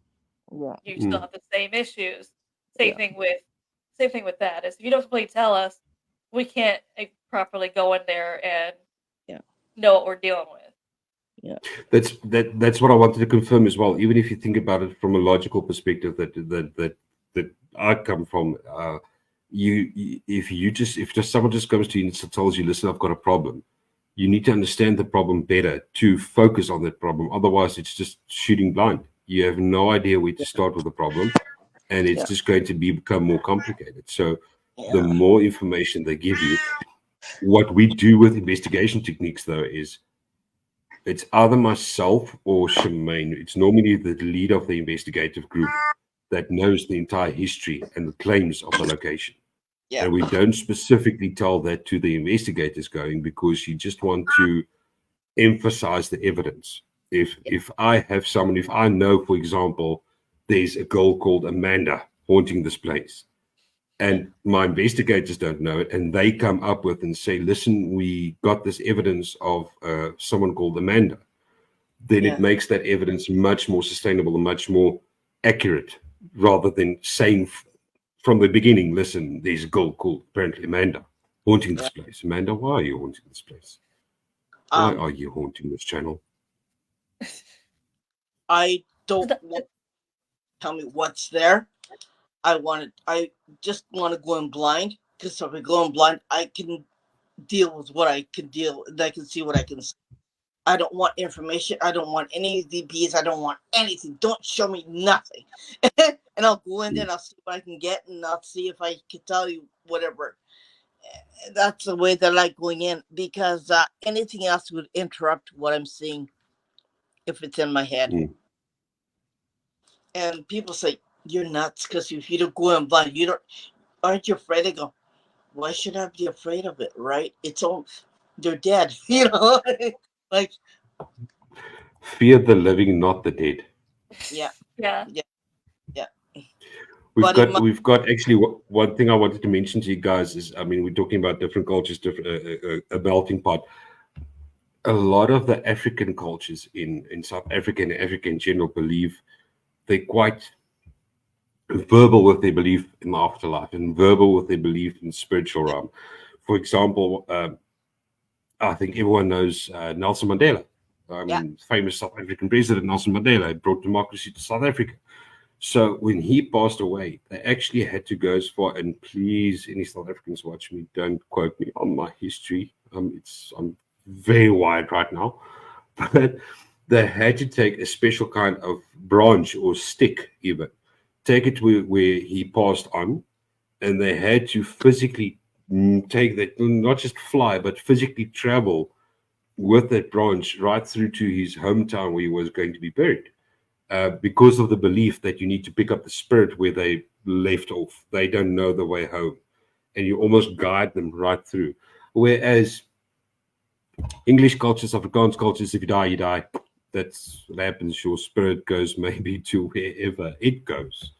Yeah. You still have the same issues. Same thing with that. Is if you don't completely tell us, we can't properly go in there and know what we're dealing with. Yeah. That's what I wanted to confirm as well. Even if you think about it from a logical perspective, that I come from, if just someone just comes to you and tells you, listen, I've got a problem, you need to understand the problem better to focus on that problem. Otherwise, it's just shooting blind. You have no idea where to start with the problem, and it's just going to become more complicated. So the more information they give you, what we do with investigation techniques, though, is it's either myself or Shemaine. It's normally the lead of the investigative group that knows the entire history and the claims of the location. And we don't specifically tell that to the investigators going, because you just want to emphasize the evidence. If I have someone, if I know, for example, there's a girl called Amanda haunting this place, and my investigators don't know it, and they come up with and say, listen, we got this evidence of someone called Amanda, then it makes that evidence much more sustainable and much more accurate, rather than saying from the beginning, listen, there's a girl called apparently Amanda haunting this place. Amanda, why are you haunting this place? Why are you haunting this channel? I don't want to tell me what's there. I just want to go in blind, because if I go in blind, I can deal with what I can deal, and I can see what I can see. I don't want information. I don't want any DPs. I don't want anything. Don't show me nothing. And I'll go in there and I'll see what I can get, and I'll see if I can tell you whatever. That's the way that I like going in, because anything else would interrupt what I'm seeing if it's in my head. Mm. And people say, you're nuts, because if you don't go in blind, aren't you afraid? I go, why should I be afraid of it, right? It's all, they're dead, like, Fear the living, not the dead. yeah, Yeah. yeah. We've But we've got actually one thing I wanted to mention to you guys is, I mean, we're talking about different cultures, different a melting pot. A lot of the African cultures in South Africa and Africa in general believe they're quite verbal with their belief in the afterlife and verbal with their belief in the spiritual realm. For example, I think everyone knows Nelson Mandela. Famous South African president Nelson Mandela brought democracy to South Africa. So when he passed away, they actually had to go as far, and please, any South Africans watch me, don't quote me on my history. I'm very wired right now. But they had to take a special kind of branch or stick, even take it where he passed on, and they had to physically take that, not just fly, but physically travel with that branch right through to his hometown where he was going to be buried. Because of the belief that you need to pick up the spirit where they left off. They don't know the way home. And you almost guide them right through. Whereas English cultures, Afrikaans cultures, if you die, you die. That's what happens. Your spirit goes maybe to wherever it goes.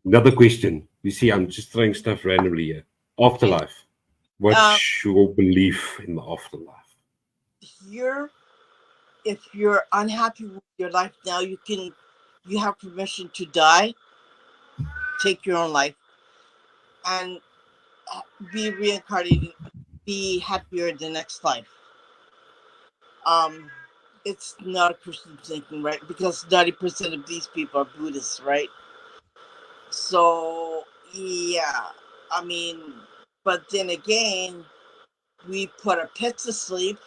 Another question. You see, I'm just throwing stuff randomly here. Afterlife. What's your belief in the afterlife? If you're unhappy with your life now, you have permission to die, take your own life, and be reincarnated, be happier in the next life. It's not a Christian thinking, right? Because 90% of these people are Buddhists, right? So yeah, I mean, but then again, we put our pets to sleep.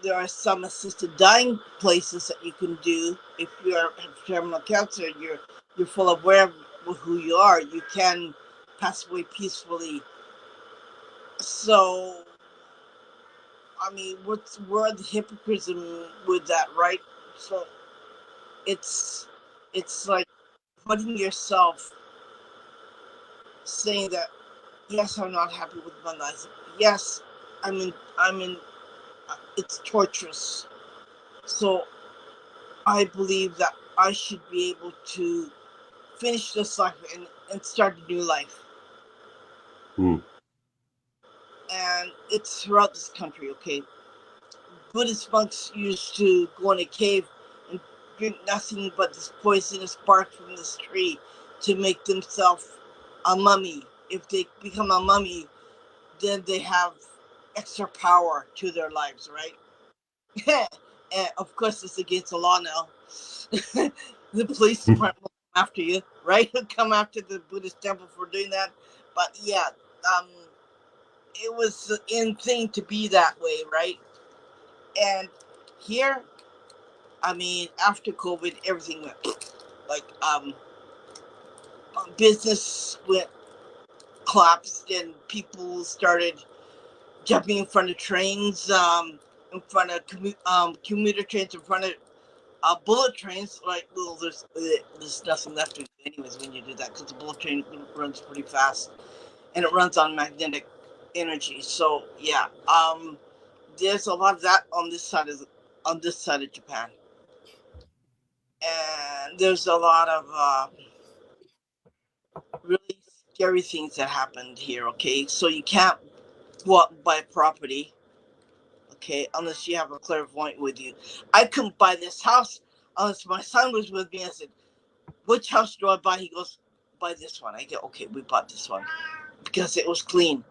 There are some assisted dying places that you can do if you have terminal cancer. You're full aware of who you are. You can pass away peacefully. So, I mean, where the hypocrisy with that, right? So, it's like putting yourself, saying that, yes, I'm not happy with my life. Yes, I'm in. It's torturous. So I believe that I should be able to finish this life and start a new life. Mm. And it's throughout this country, okay? Buddhist monks used to go in a cave and drink nothing but this poisonous bark from this tree to make themselves a mummy. If they become a mummy, then they have extra power to their lives, right? And of course, it's against the law now. The police department will come after you, right? Come after the Buddhist temple for doing that. But yeah, it was an in thing to be that way, right? And here, I mean, after COVID, everything went like business went collapsed, and people started jumping in front of trains, in front of commuter trains, in front of bullet trains. Like, well, there's nothing left to do anyways when you do that, because the bullet train runs pretty fast and it runs on magnetic energy. So yeah, there's a lot of that on this side of Japan, and there's a lot of really scary things that happened here. Okay, so you can't go out and buy property, okay, unless you have a clairvoyant with you. I couldn't buy this house unless my son was with me. I said, which house do I buy? He goes, buy this one. I go, okay, we bought this one because it was clean.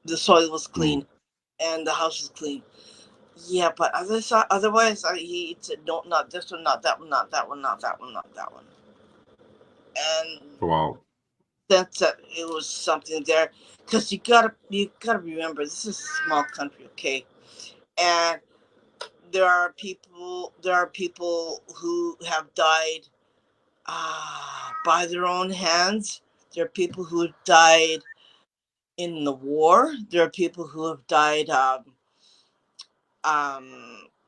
The soil was clean and the house was clean. Yeah, but otherwise, he said, "No, not this one, not that one, not that one, not that one, not that one." And Wow. that's that. It was something there, because you gotta remember, this is a small country, okay? And there are people who have died by their own hands. There are people who have died in the war. There are people who have died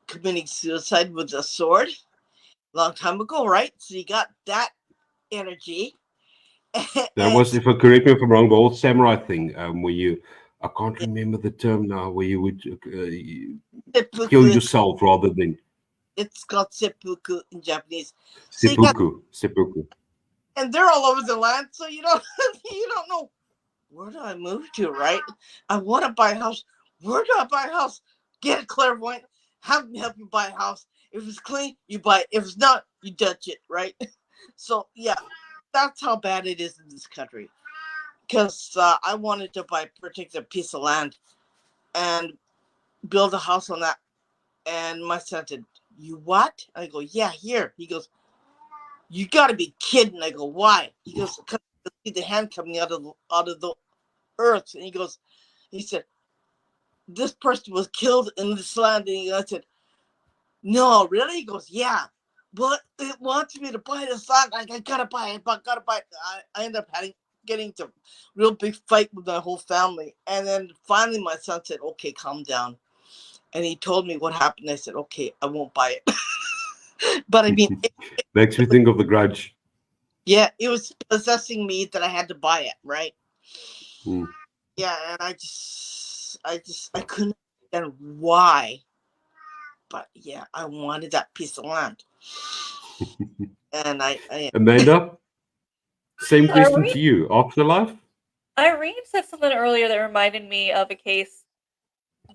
committing suicide with a sword long time ago, right? So you got that energy. That And was, if I correct me if I'm wrong, the old samurai thing, where you, I can't remember the term now, where you would kill seppuku, yourself rather than it's called seppuku in Japanese. So you got, seppuku. Seppuku. and they're all over the land, so you don't you don't know, where do I move to, right? I want to buy a house. Where do I buy a house? Get a clairvoyant. Have me help you buy a house. If it's clean, you buy it. If it's not, you Dutch it, right? So yeah, that's how bad it is in this country. Because I wanted to buy a particular piece of land and build a house on that. And my son said, "You what?" I go, "Yeah, here." He goes, "You got to be kidding." I go, "Why?" He goes, "Because I see the hand coming out of the earth." And he said, "This person was killed in this land." And I said, "No, really?" He goes, "Yeah, but it wants me to buy this land. Like, I gotta buy it, but gotta buy it." I end up getting to real big fight with my whole family. And then finally my son said, "Okay, calm down." And he told me what happened. I said, "Okay, I won't buy it." But I mean, Makes me think of the Grudge. yeah, it was possessing me that I had to buy it, right? Hmm. Yeah, and I couldn't understand why, but yeah, I wanted that piece of land, and I Amanda, same question Irene, to you. Afterlife? Irene said something earlier that reminded me of a case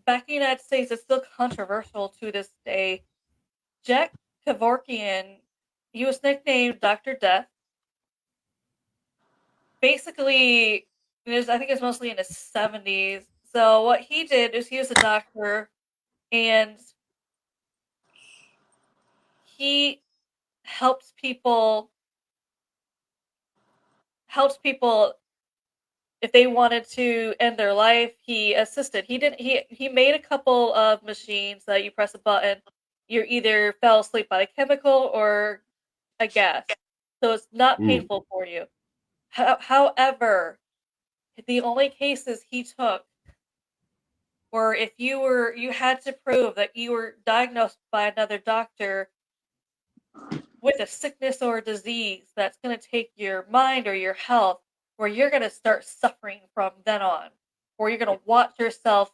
back in the United States. It's still controversial to this day. Jack Kevorkian, he was nicknamed Dr. Death. Basically, I think it's mostly in his 70s. So what he did is he was a doctor, and he helps people helps people if they wanted to end their life. He assisted. He made a couple of machines that you press a button, you either fell asleep by the chemical or a gas, so it's not Hmm. painful for you. However, the only cases he took were if you had to prove that you were diagnosed by another doctor with a sickness or a disease that's going to take your mind or your health, where you're going to start suffering from then on, or you're going to watch yourself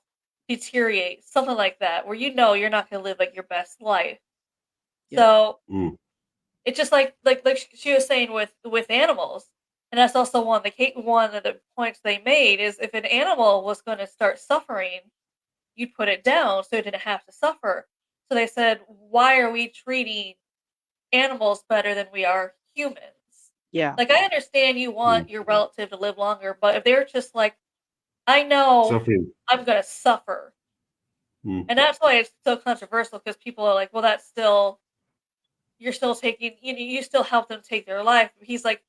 deteriorate, something like that, where you're not going to live like your best life. yeah, So Hmm. it's just like she was saying with animals, and that's also one of the points they made is if an animal was going to start suffering, you'd put it down so it didn't have to suffer. So they said, why are we treating animals better than we are humans? yeah, Like, I understand you Hmm. want your relative to live longer, but if they're just like, I know Suffering. I'm going to suffer. Hmm. And that's why it's so controversial, because people are like, well, that's still, you're still taking, you still help them take their life. He's like,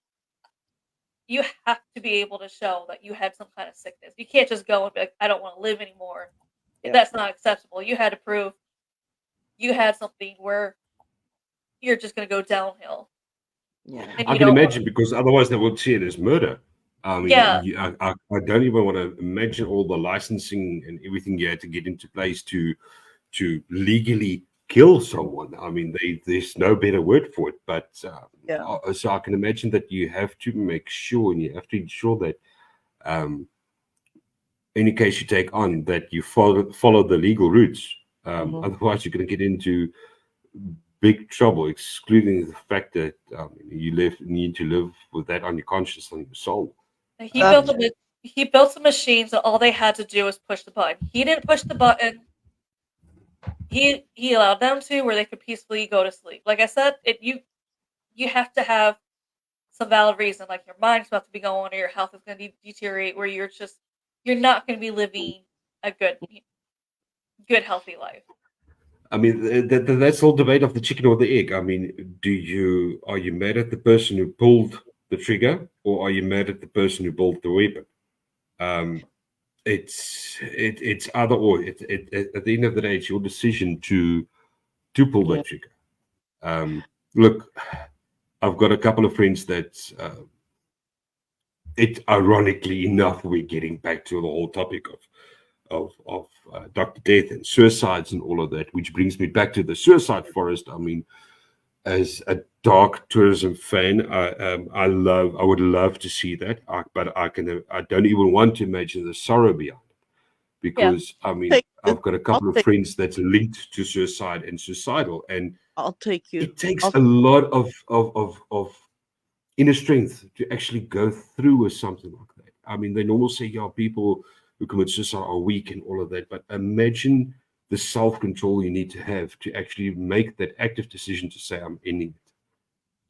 you have to be able to show that you had some kind of sickness. You can't just go and be like, I don't want to live anymore. yeah, That's not acceptable. You had to prove you had something where you're just going to go downhill yeah, and I you can don't want imagine, to. because otherwise they would see it as murder. I mean, Yeah. I don't even want to imagine all the licensing and everything you had to get into place to legally kill someone. I mean, there's no better word for it. But yeah, so I can imagine that you have to make sure, and you have to ensure that um, any case you take on, that you follow the legal routes. hmm, Otherwise, you're going to get into big trouble, excluding the fact that need to live with that on your conscience, on your soul. He built that's Um, a he built some machines that all they had to do was push the button. He didn't push the button. He allowed them to, where they could peacefully go to sleep. Like I said, you have to have some valid reason, like your mind's about to be going or your health is going to deteriorate, where you're not going to be living a good healthy life. I mean, that's all debate of the chicken or the egg. I mean, are you mad at the person who pulled the trigger, or are you mad at the person who pulled the weapon? It's either or. At the end of the day, it's your decision to pull Yeah. that trigger. Look, I've got a couple of friends that it ironically enough, we're getting back to the whole topic of Dr. Death and suicides and all of that, which brings me back to the suicide forest. I mean, as a dark tourism fan, I would love to see that, but I don't even want to imagine the sorrow behind it, Yeah. because I mean, Take you. I've got a couple of friends that's linked to suicide and suicidal, and I'll take you. it takes I'll, a lot of inner strength to actually go through with something like that. I mean, they normally say, yeah, people who commit suicide are weak and all of that, but imagine the self-control you need to have to actually make that active decision to say, I'm ending it.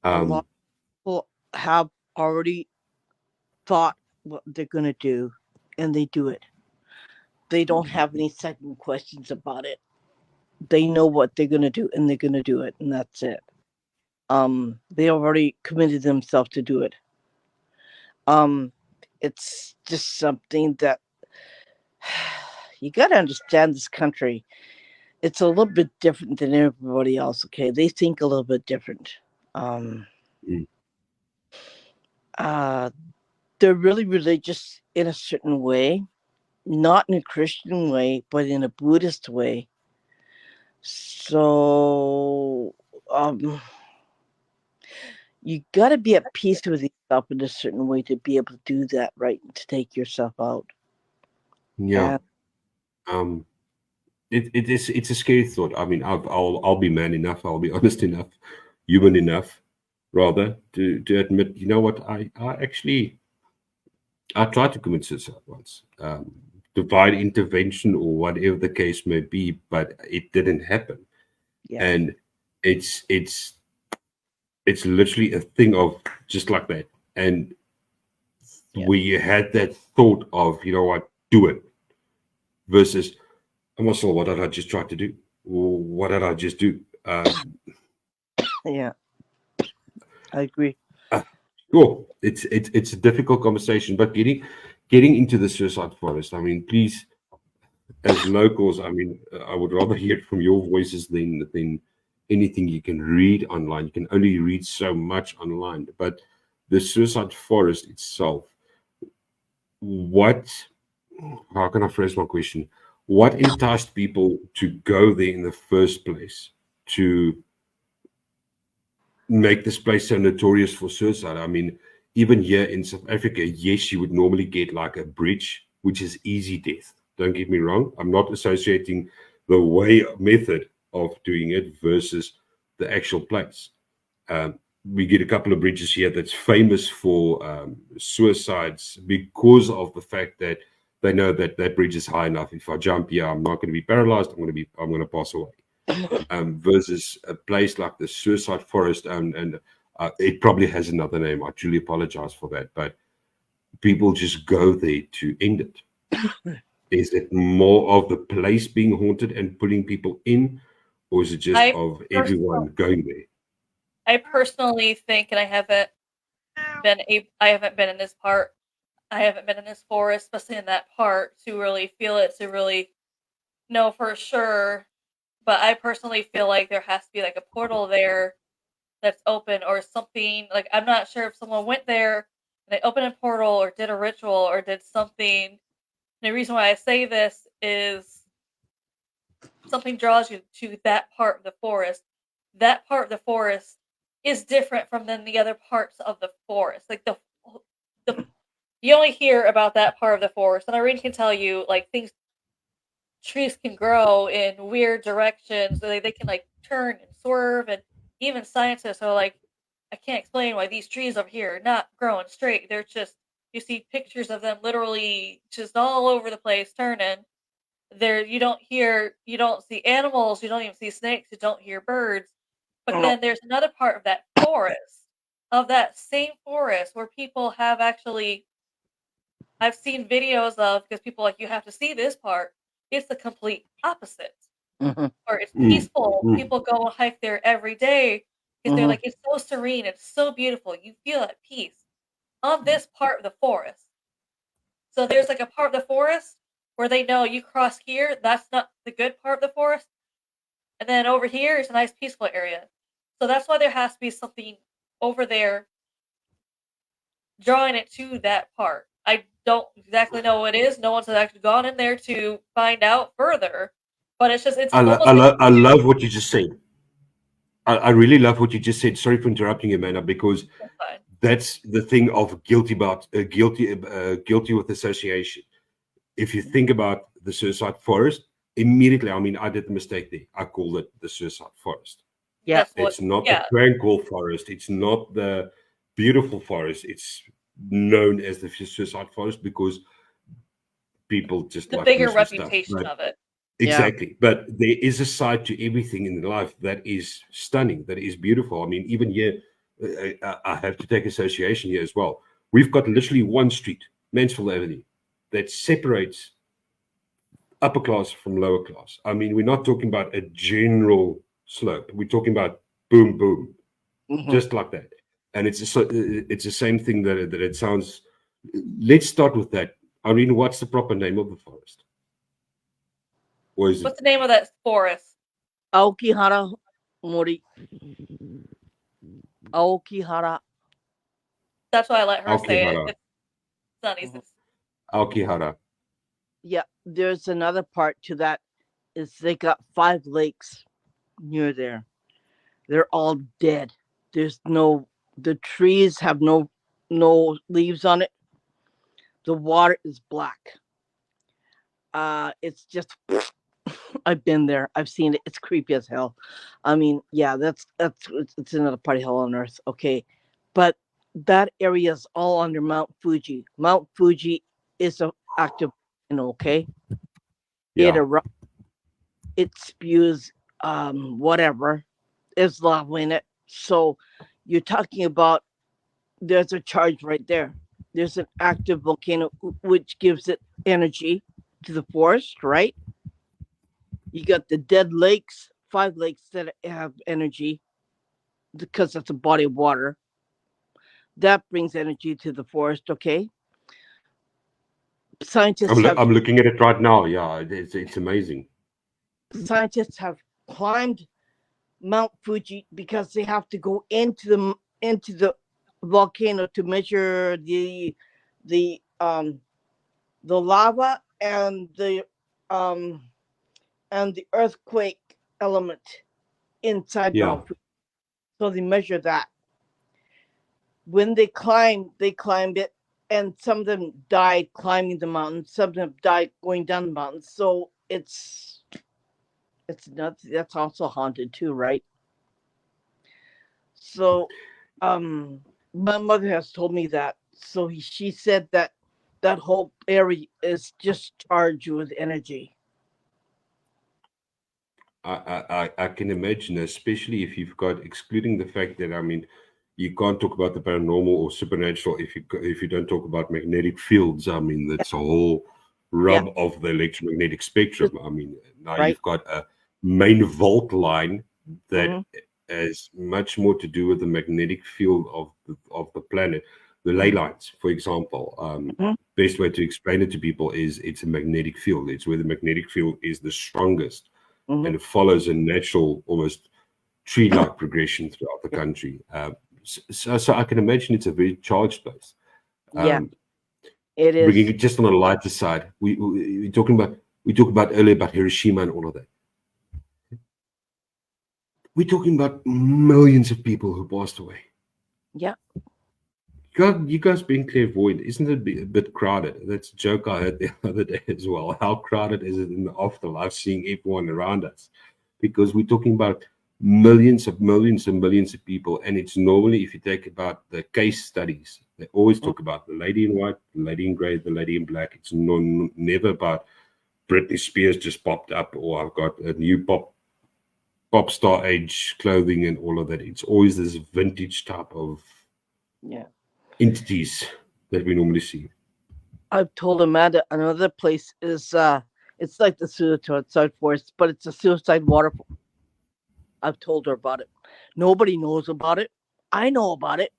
a lot of people have already thought what they're going to do, and they do it. They don't have any second questions about it. They know what they're going to do, and they're going to do it, and that's it. They already committed themselves to do it. It's just something that you got to understand. This country, it's a little bit different than everybody else. Okay, they think a little bit different. Um, Mm. uh, they're really religious in a certain way, not in a Christian way, but in a Buddhist way. So, you got to be at peace with yourself in a certain way to be able to do that, right? And to take yourself out. Yeah. And Um, it's a scary thought. I mean, I'll be man enough, I'll be honest enough, human enough, rather, to admit, you know what, I tried to commit suicide once. Divine intervention or whatever the case may be, but it didn't happen. yeah, And it's it's literally a thing of just like that. And yeah, we had that thought of, you know what, do it, versus, I'm also, what did I just try to do? What did I just do? yeah. I agree. Uh, sure, it's a difficult conversation, but getting into the suicide forest. I mean, please, as locals, I mean, I would rather hear it from your voices than anything you can read online. You can only read so much online, but the suicide forest itself. What? How can I phrase my question? What enticed people to go there in the first place? To make this place so notorious for suicide. I mean, even here in South Africa, yes, you would normally get like a bridge, which is easy death. Don't get me wrong. I'm not associating the way method of doing it versus the actual place. We get a couple of bridges here that's famous for suicides because of the fact that they know that that bridge is high enough. If I jump here, I'm not going to be paralyzed. I'm going to pass away. Versus a place like the suicide forest, and it probably has another name. I truly apologize for that, but people just go there to end it. Is it more of the place being haunted and pulling people in, or is it just I of personally, everyone going there? I personally think, and I haven't been in this part. I haven't been in this forest, especially in that part, to really feel it, to really know for sure. But I personally feel like there has to be like a portal there that's open or something. Like, I'm not sure if someone went there and they opened a portal or did a ritual or did something. And the reason why I say this is something draws you to that part of the forest. That part of the forest is different from than the other parts of the forest. Like the you only hear about that part of the forest, and I really can tell you like things trees can grow in weird directions. They can like turn and swerve, and even scientists are like, I can't explain why these trees over here are not growing straight. They're just you see pictures of them literally just all over the place turning. There you don't see animals, you don't even see snakes, you don't hear birds. But then there's another part of that same forest where people have actually I've seen videos of because people are like you have to see this part. It's the complete opposite. Mhm. or it's Mm, peaceful. mm. People go and hike there every day because they're Mhm. like, it's so serene, it's so beautiful. You feel at peace on this part of the forest. So there's like a part of the forest where they know you cross here, that's not the good part of the forest. And then over here is a nice peaceful area. So that's why there has to be something over there drawing it to that part. I don't exactly know what it is. No one's actually gone in there to find out further. But it's almost like I love what you just said. I really love what you just said. Sorry for interrupting you, Amanda, because it's fine. that's the thing of guilty with association. If you think about the suicide forest, immediately, I mean, I did the mistake there. I called it the suicide forest. Yeah. That's what It's not the yeah. tranquil forest. It's not the beautiful forest. It's known as the suicide forest because people just The like bigger gruesome stuff. reputation But of it. Yeah. exactly. But there is a side to everything in life that is stunning, that is beautiful. I mean, even here, I have to take association here as well. We've got literally one street, Mansfield Avenue, that separates upper class from lower class. I mean, we're not talking about a general slope. We're talking about boom, boom, Mhm. just like that. And it's the same thing that it sounds. Let's start with that. Irene, what's the proper name of the forest? Or is it What's the name of that forest? Aokihara Mori. Aokihara. That's why I let her say it. Aokihara? It's not easy. Mhm. Aokihara. Yeah. There's another part to that. Is they got 5 lakes near there. They're all dead. There's no. The trees have no leaves on it. The water is black. It's just. I've been there. I've seen it. It's creepy as hell. I mean, yeah, it's another party hell on earth. Okay, but that area is all under Mount Fuji. Mount Fuji is a active, okay. It Yeah. it spews whatever. There's lava in it. So you're talking about there's a charge right there. There's an active volcano which gives it energy to the forest, right? You got the dead lakes, 5 lakes that have energy because that's a body of water. That brings energy to the forest, okay? Scientists have I'm looking at it right now. Yeah, it's amazing. scientists have climbed Mount Fuji because they have to go into the volcano to measure the the lava um and the earthquake element inside Yeah. Mount Fuji. So they measure that. When they climbed it, and some of them died climbing the mountain. Some of them died going down the mountain. So it's nuts. That's also haunted too, right? So, my mother has told me that. So she said that that whole area is just charged with energy. I can imagine, especially if you've got, excluding the fact that, I mean, you can't talk about the paranormal or supernatural if you don't talk about magnetic fields. I mean, that's a whole Yeah, rub of the electromagnetic spectrum. I mean, now right. you've got a main vault line that Mm-hmm. has much more to do with the magnetic field of the planet. The ley Mm-hmm. lines, for example, Mm-hmm. best way to explain it to people is it's a magnetic field. It's where the magnetic field is the strongest, Mm-hmm. and it follows a natural, almost tree-like progression throughout the country. So I can imagine it's a very charged place. Yeah, Um, it Bringing is. it just on a lighter side, we talked about earlier about Hiroshima and all of that. We're talking about millions of people who passed away. Yeah. You guys being clairvoyant, isn't it a bit crowded? That's a joke I heard the other day as well. How crowded is it in the afterlife, seeing everyone around us? Because we're talking about millions and millions of people. And it's normally, if you take about the case studies, they always talk about the lady in white, the lady in gray, the lady in black. It's never about Britney Spears just popped up, or I've got a new pop star age clothing and all of that. It's always this vintage type of Yeah. entities that we normally see. I've told Amanda another place is It's like the suicide forest, but it's a suicide waterfall. I've told her about it. Nobody knows about it. I know about it.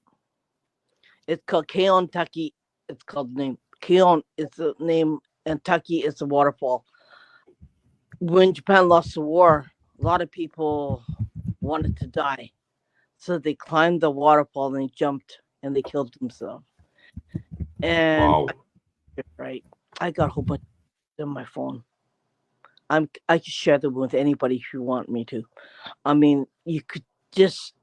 It's called Keon Taki. It's called the name. Keon is the name, and Taki is the waterfall. When Japan lost the war, a lot of people wanted to die. So they climbed the waterfall and they jumped and they killed themselves. And Wow. right, I got a whole bunch on my phone. I can share them with anybody if you want me to. I mean, you could just,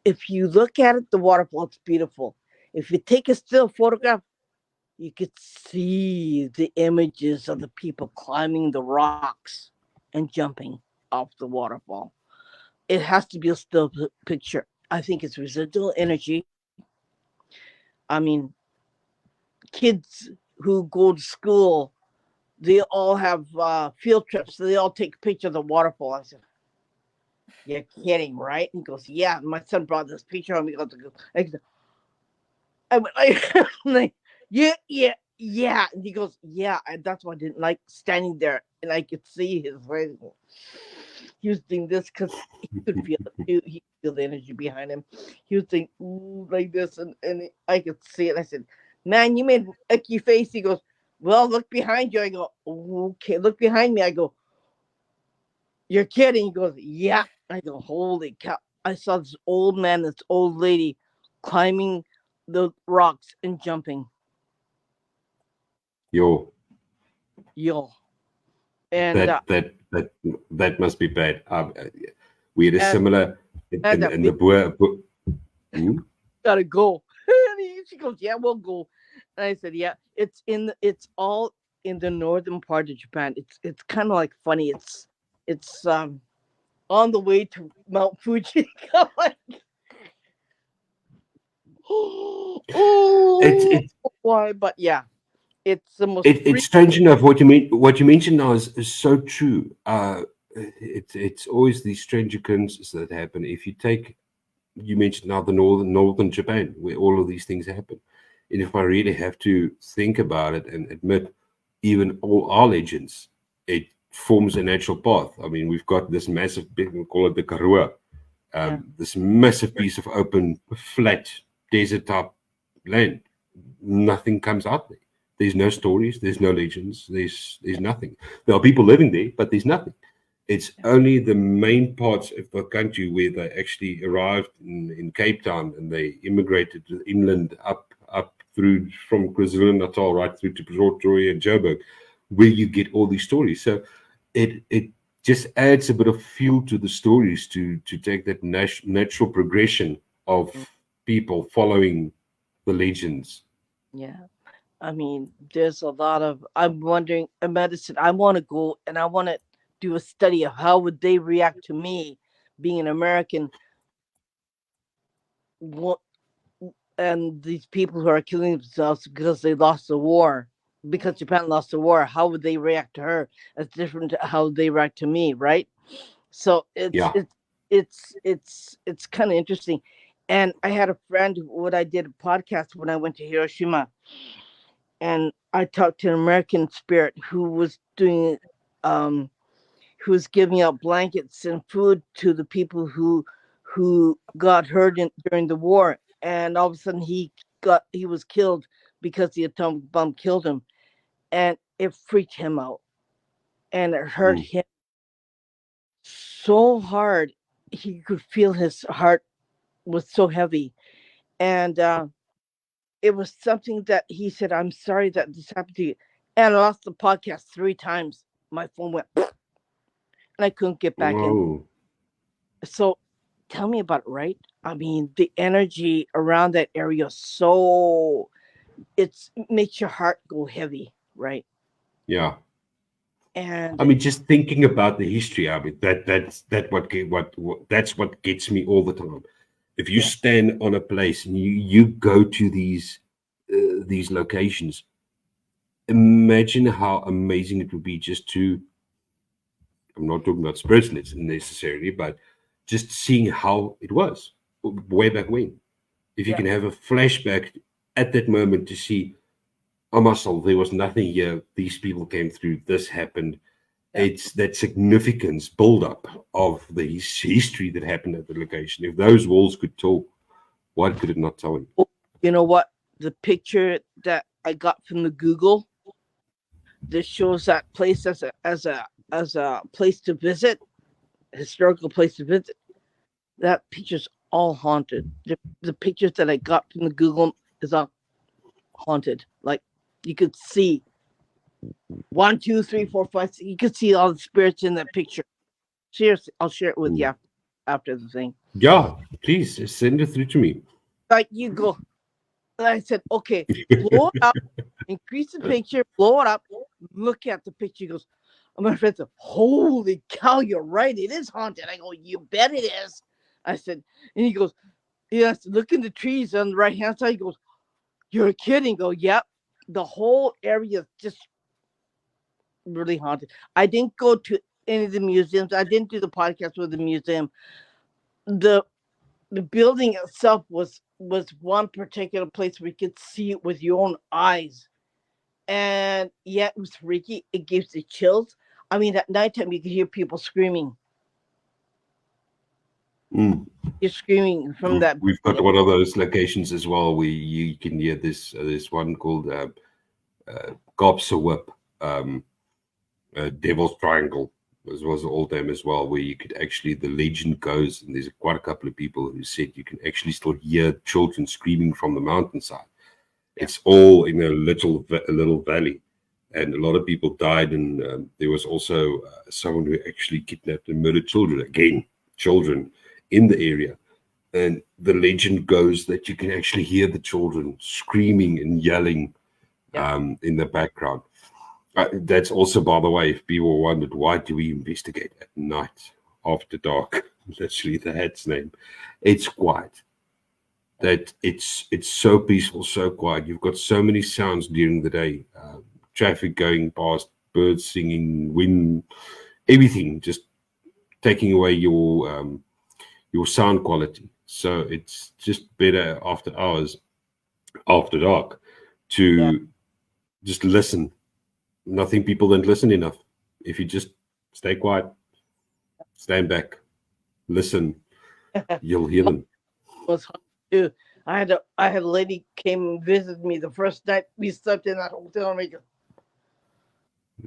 if you look at it, the waterfall, it's beautiful. If you take a still photograph, you could see the images of the people climbing the rocks and jumping off the waterfall. It has to be a still picture. I think it's residual energy. I mean, kids who go to school, they all have field trips. So they all take a picture of the waterfall. I said, "You're kidding, right?" He goes, "Yeah." My son brought this picture of me. I went, I'm like, "Yeah, yeah, yeah." And he goes, "Yeah." And that's why I didn't like standing there, and I could see his face. He was doing this because he could feel it. He could feel the energy behind him. He was doing ooh, like this, and I could see it. I said, "Man, you made a icky face." He goes, "Well, look behind you." I go, "Okay, look behind me." I go, "You're kidding." He goes, "Yeah." I go, "Holy cow." I saw this old man, this old lady climbing the rocks and jumping. Yo, Yo. And that must be bad. We had a and, similar and that in baby the Boer. Hmm? gotta go. She goes, "Yeah, we'll go." And I said, "Yeah, it's all in the northern part of Japan. It's kind of like funny. It's on the way to Mount Fuji." Like, It's oh, why? But yeah, it's the most it's free. strange enough what you mean. What you mentioned now is so true. It's always these strange occurrences that happen. If you take, you mentioned now the northern Japan where all of these things happen, and if I really have to think about it and admit, even all our legends, it forms a natural path. I mean, we've got this massive, we call it the Karua, Yeah, this massive piece of open, flat, desert type land. Nothing comes out there. There's no stories. There's no legends. There's nothing. There are people living there, but there's nothing. It's only the main parts of the country where they actually arrived in Cape Town and they immigrated inland up through from KwaZulu-Natal right through to Pretoria and Joburg, where you get all these stories. So it just adds a bit of fuel to the stories to take that natural progression of people following the legends. yeah. I mean, there's a lot of. I'm wondering, medicine. I want to go and I want to do a study of how would they react to me being an American, wa- and these people who are killing themselves because they lost the war, because Japan lost the war. How would they react to her? That's different to how they react to me, right? So Yeah. it's kind of interesting. And I had a friend what I did a podcast when I went to Hiroshima, and I talked to an American spirit um who was giving out blankets and food to the people who got hurt during the war, and all of a sudden he was killed because the atomic bomb killed him, and it freaked him out and it hurt Mm. him so hard. He could feel his heart was so heavy, and it was something that he said, "I'm sorry that this happened to you." And I lost the podcast 3 times. My phone went and I couldn't get back in. Whoa. So tell me about it, right? I mean, the energy around that area is so it makes your heart go heavy, right? Yeah. I And mean, just thinking about the history of it, that's what gets me all the time. If you yeah, stand on a place and you go to these locations, imagine how amazing it would be just to. I'm not talking about spirits necessarily, but just seeing how it was way back when. If you yeah, can have a flashback at that moment to see, oh, muscle, there was nothing here. These people came through. This happened. Yeah. It's that significance build-up of the history that happened at the location. If those walls could talk, why could it not tell you? You know what? The picture that I got from the Google that shows that place as a place to visit, historical place to visit. That picture's all haunted. The pictures that I got from the Google is all haunted. Like you could see 1, 2, 3, 4, 5. You could see all the spirits in that picture. Seriously, I'll share it with you after the thing. Yeah, please send it through to me. Like you go, and I said, okay, blow it up, increase the picture, blow it up, look at the picture. He goes, and my friend said, holy cow, you're right, it is haunted. I go, you bet it is. I said, and he goes, yes, look in the trees on the right hand side. He goes, you're kidding. I go, yep, the whole area is just really haunted. I didn't go to any of the museums. I didn't do the podcast with the museum. The building itself was one particular place where you could see it with your own eyes. And yet it was freaky. It gives the chills. I mean, at nighttime you could hear people screaming. You're screaming from that. We've got one of those locations as well where you can hear this. There's one called Kaapse Whip, Devil's Triangle, as was the old name as well, where you could actually, the legend goes, and there's quite a couple of people who said you can actually still hear children screaming from the mountainside. It's all in a little valley, and a lot of people died, and there was also someone who actually kidnapped and murdered children in the area. And the legend goes that you can actually hear the children screaming and yelling in the background. That's also, by the way, if people wondered, why do we investigate at night after dark? Literally, that's name. It's quiet. That it's so peaceful, so quiet. You've got so many sounds during the day, traffic going past, birds singing, wind, everything just taking away your sound quality. So it's just better after hours, after dark, to just listen. I think people don't listen enough. If you just stay quiet, stand back, listen, you'll hear them. Was hard too. I had a lady came and visited me the first night we slept in that hotel in Rica.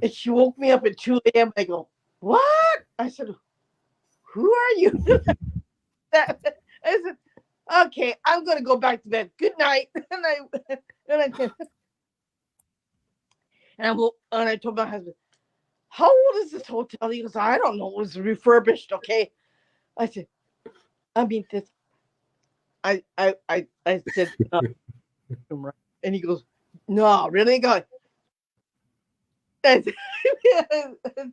And she woke me up at 2 a.m. I go, what? I said, who are you? I said, okay, I'm gonna go back to bed. Good night. And I told my husband, how old is this hotel? He goes, I don't know. It was refurbished, okay? I said, I mean, this. I said, and he goes, no, really? God. I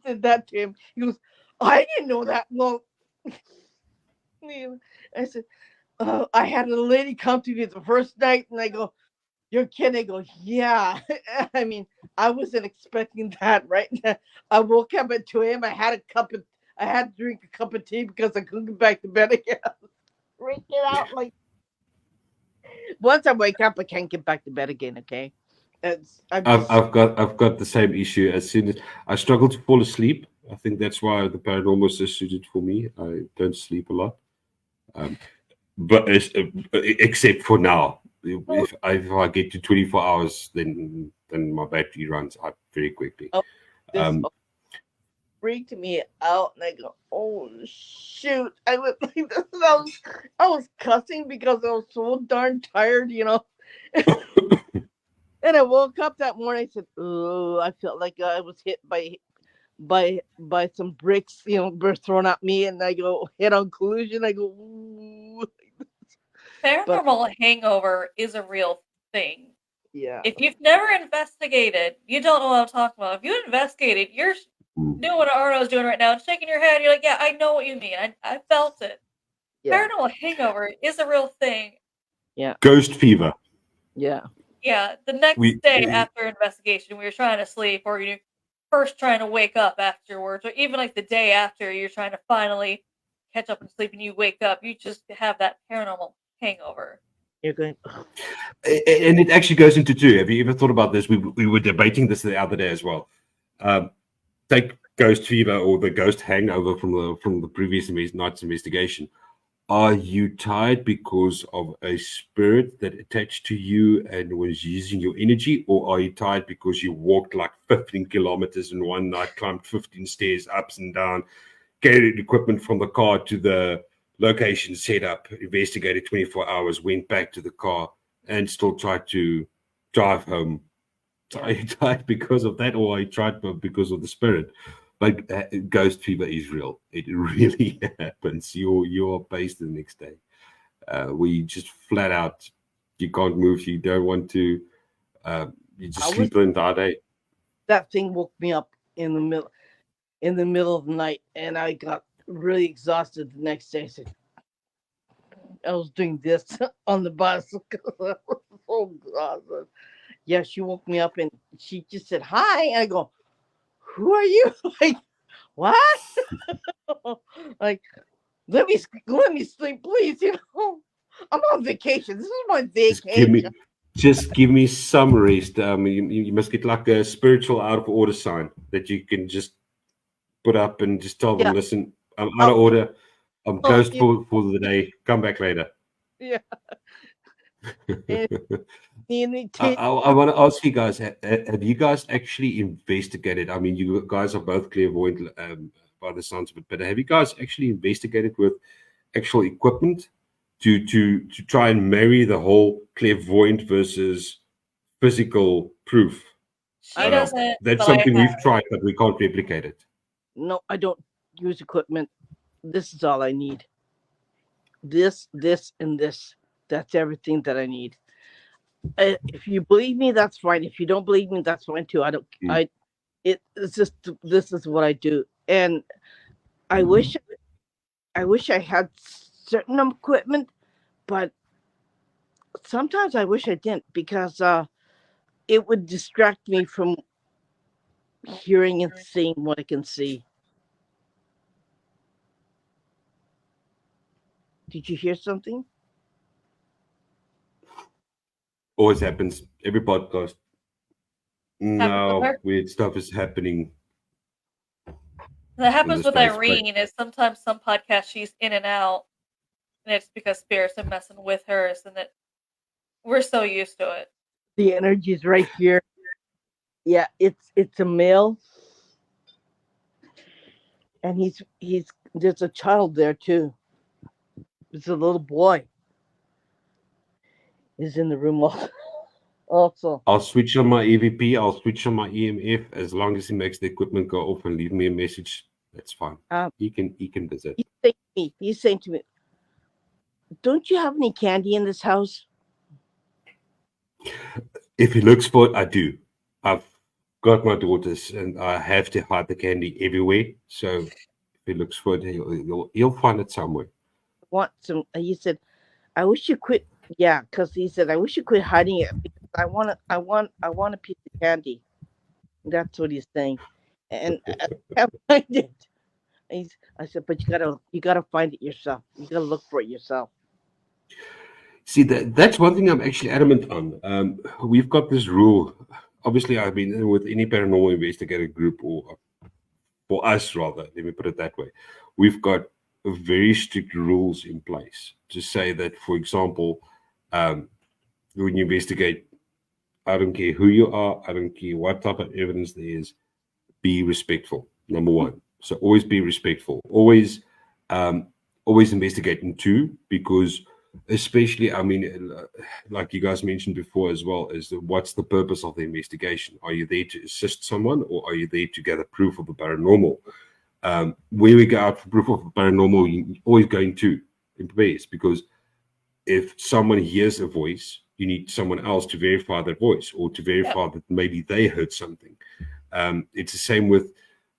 said that to him. He goes, I didn't know that. Well, I said, I had a lady come to me the first night, and I go, you're kidding? I go, yeah. I mean, I wasn't expecting that, right? I woke up at 2 a.m. I had to drink a cup of tea because I couldn't get back to bed again. Freaking out like. Once I wake up, I can't get back to bed again. Okay. I've got the same issue. As soon as I struggle to fall asleep, I think that's why the paranormal is so suited for me. I don't sleep a lot, but except for now. If I get to 24 hours, then my battery runs out very quickly. Freaked me out, and I go, "Oh shoot!" I was like this. I was cussing because I was so darn tired, you know. And I woke up that morning. I said, "Oh, I felt like I was hit by some bricks, you know, were thrown at me." And I go, head on collision. I go, ooh. Paranormal hangover is a real thing. Yeah. If you've never investigated, you don't know what I'm talking about. If you investigated, you're doing what Arno's doing right now, shaking your head. You're like, yeah, I know what you mean. I felt it. Yeah. Paranormal hangover is a real thing. Yeah. Ghost fever. Yeah. Yeah. The next day after investigation, we were trying to sleep, or you're first trying to wake up afterwards, or even like the day after, you're trying to finally catch up and sleep, and you wake up, you just have that paranormal hangover. You're going. And it actually goes into two. Have you ever thought about this? We were debating this the other day as well. Take ghost fever or the ghost hangover from the previous night's investigation. Are you tired because of a spirit that attached to you and was using your energy, or are you tired because you walked like 15 kilometers in one night, climbed 15 stairs ups and down, carried equipment from the car to the location, set up, investigated 24 hours, went back to the car, and still tried to drive home? Yeah. Are you tired because of that, or are you tired because of the spirit? Like ghost fever is real. It really happens. You're paced the next day. We just flat out, you can't move. You don't want to. You just sleep the entire day. That thing woke me up in the middle of the night, and I got really exhausted the next day. I was doing this on the bus because I was so exhausted. Yeah, she woke me up and she just said hi. And I go, "Who are you?" Like, what? Like, let me sleep, please. I'm on vacation. This is my vacation. Just give me some rest. You must get like a spiritual out of order sign that you can just put up and just tell them, listen, I'm out of order. I'm ghost for the day. Come back later. Yeah. I want to ask you guys: have you guys actually investigated? I mean, you guys are both clairvoyant by the sounds of it, but have you guys actually investigated with actual equipment to try and marry the whole clairvoyant versus physical proof? She doesn't. That's something we've tried, but we can't replicate it. No, I don't use equipment. This is all I need. This, and this. That's everything that I need. If you believe me, that's fine. If you don't believe me, that's fine too. I don't. It's just this is what I do, and I wish I had certain equipment, but sometimes I wish I didn't, because it would distract me from hearing and seeing what I can see. Did you hear something? Always happens. Every podcast. No, weird stuff is happening. That happens with Irene. Is sometimes some podcasts she's in and out, and it's because spirits are messing with hers, and that we're so used to it. The energy is right here. Yeah, it's a male, and he's there's a child there too. It's a little boy. He's in the room also. I'll switch on my EVP. I'll switch on my EMF as long as he makes the equipment go off and leave me a message. That's fine. He can visit. He's saying to me, "Don't you have any candy in this house?" If he looks for it, I do. I've got my daughters, and I have to hide the candy everywhere. So if he looks for it, he'll find it somewhere. Want some? He said, "I wish you quit." Yeah, because he said, "I wish you quit hiding it, because I want a piece of candy." That's what he's saying, and I find it. I said, "But you gotta find it yourself. You gotta look for it yourself." See, that's one thing I'm actually adamant on. We've got this rule. Obviously, I've been with any paranormal investigator group, or for us rather, let me put it that way. We've got very strict rules in place to say that, for example, when you investigate, I don't care who you are, I don't care what type of evidence there is, be respectful. Number one. So always be respectful. Always investigate in two, because especially, I mean, like you guys mentioned before as well, is what's the purpose of the investigation? Are you there to assist someone, or are you there to gather proof of the paranormal? When we go out for proof of the paranormal, you always go in two in pairs, because if someone hears a voice, you need someone else to verify that voice, or to verify that maybe they heard something. It's the same with,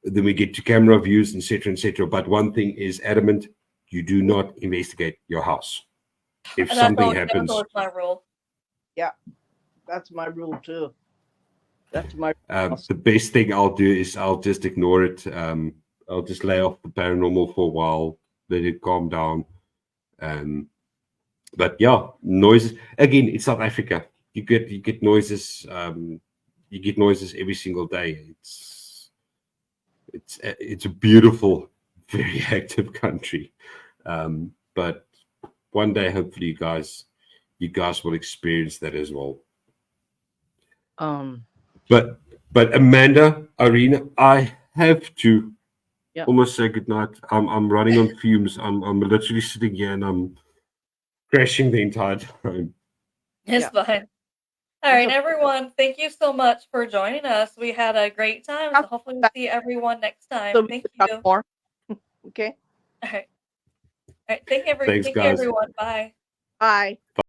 then we get to camera views, etc., etc. But one thing is adamant: you do not investigate your house. If something happens, that's my rule. Yeah, that's my rule too. That's my. The best thing I'll do is I'll just ignore it. I'll just lay off the paranormal for a while, let it calm down. But yeah, noises. Again, it's South Africa. You get noises. You get noises every single day. it's a beautiful, very active country. But one day, hopefully, you guys will experience that as well. Um, But Amanda, Irina, I have to Yeah. almost say goodnight. I'm running on fumes. I'm literally sitting here and I'm crashing the entire time. It's Yeah. fine. All right, okay. everyone. Thank you so much for joining us. We had a great time. So hopefully we'll see everyone next time. So we Thank can you. talk more. Okay. All right. All right. Thank you, Thanks, thank you guys. everyone. Bye. Bye.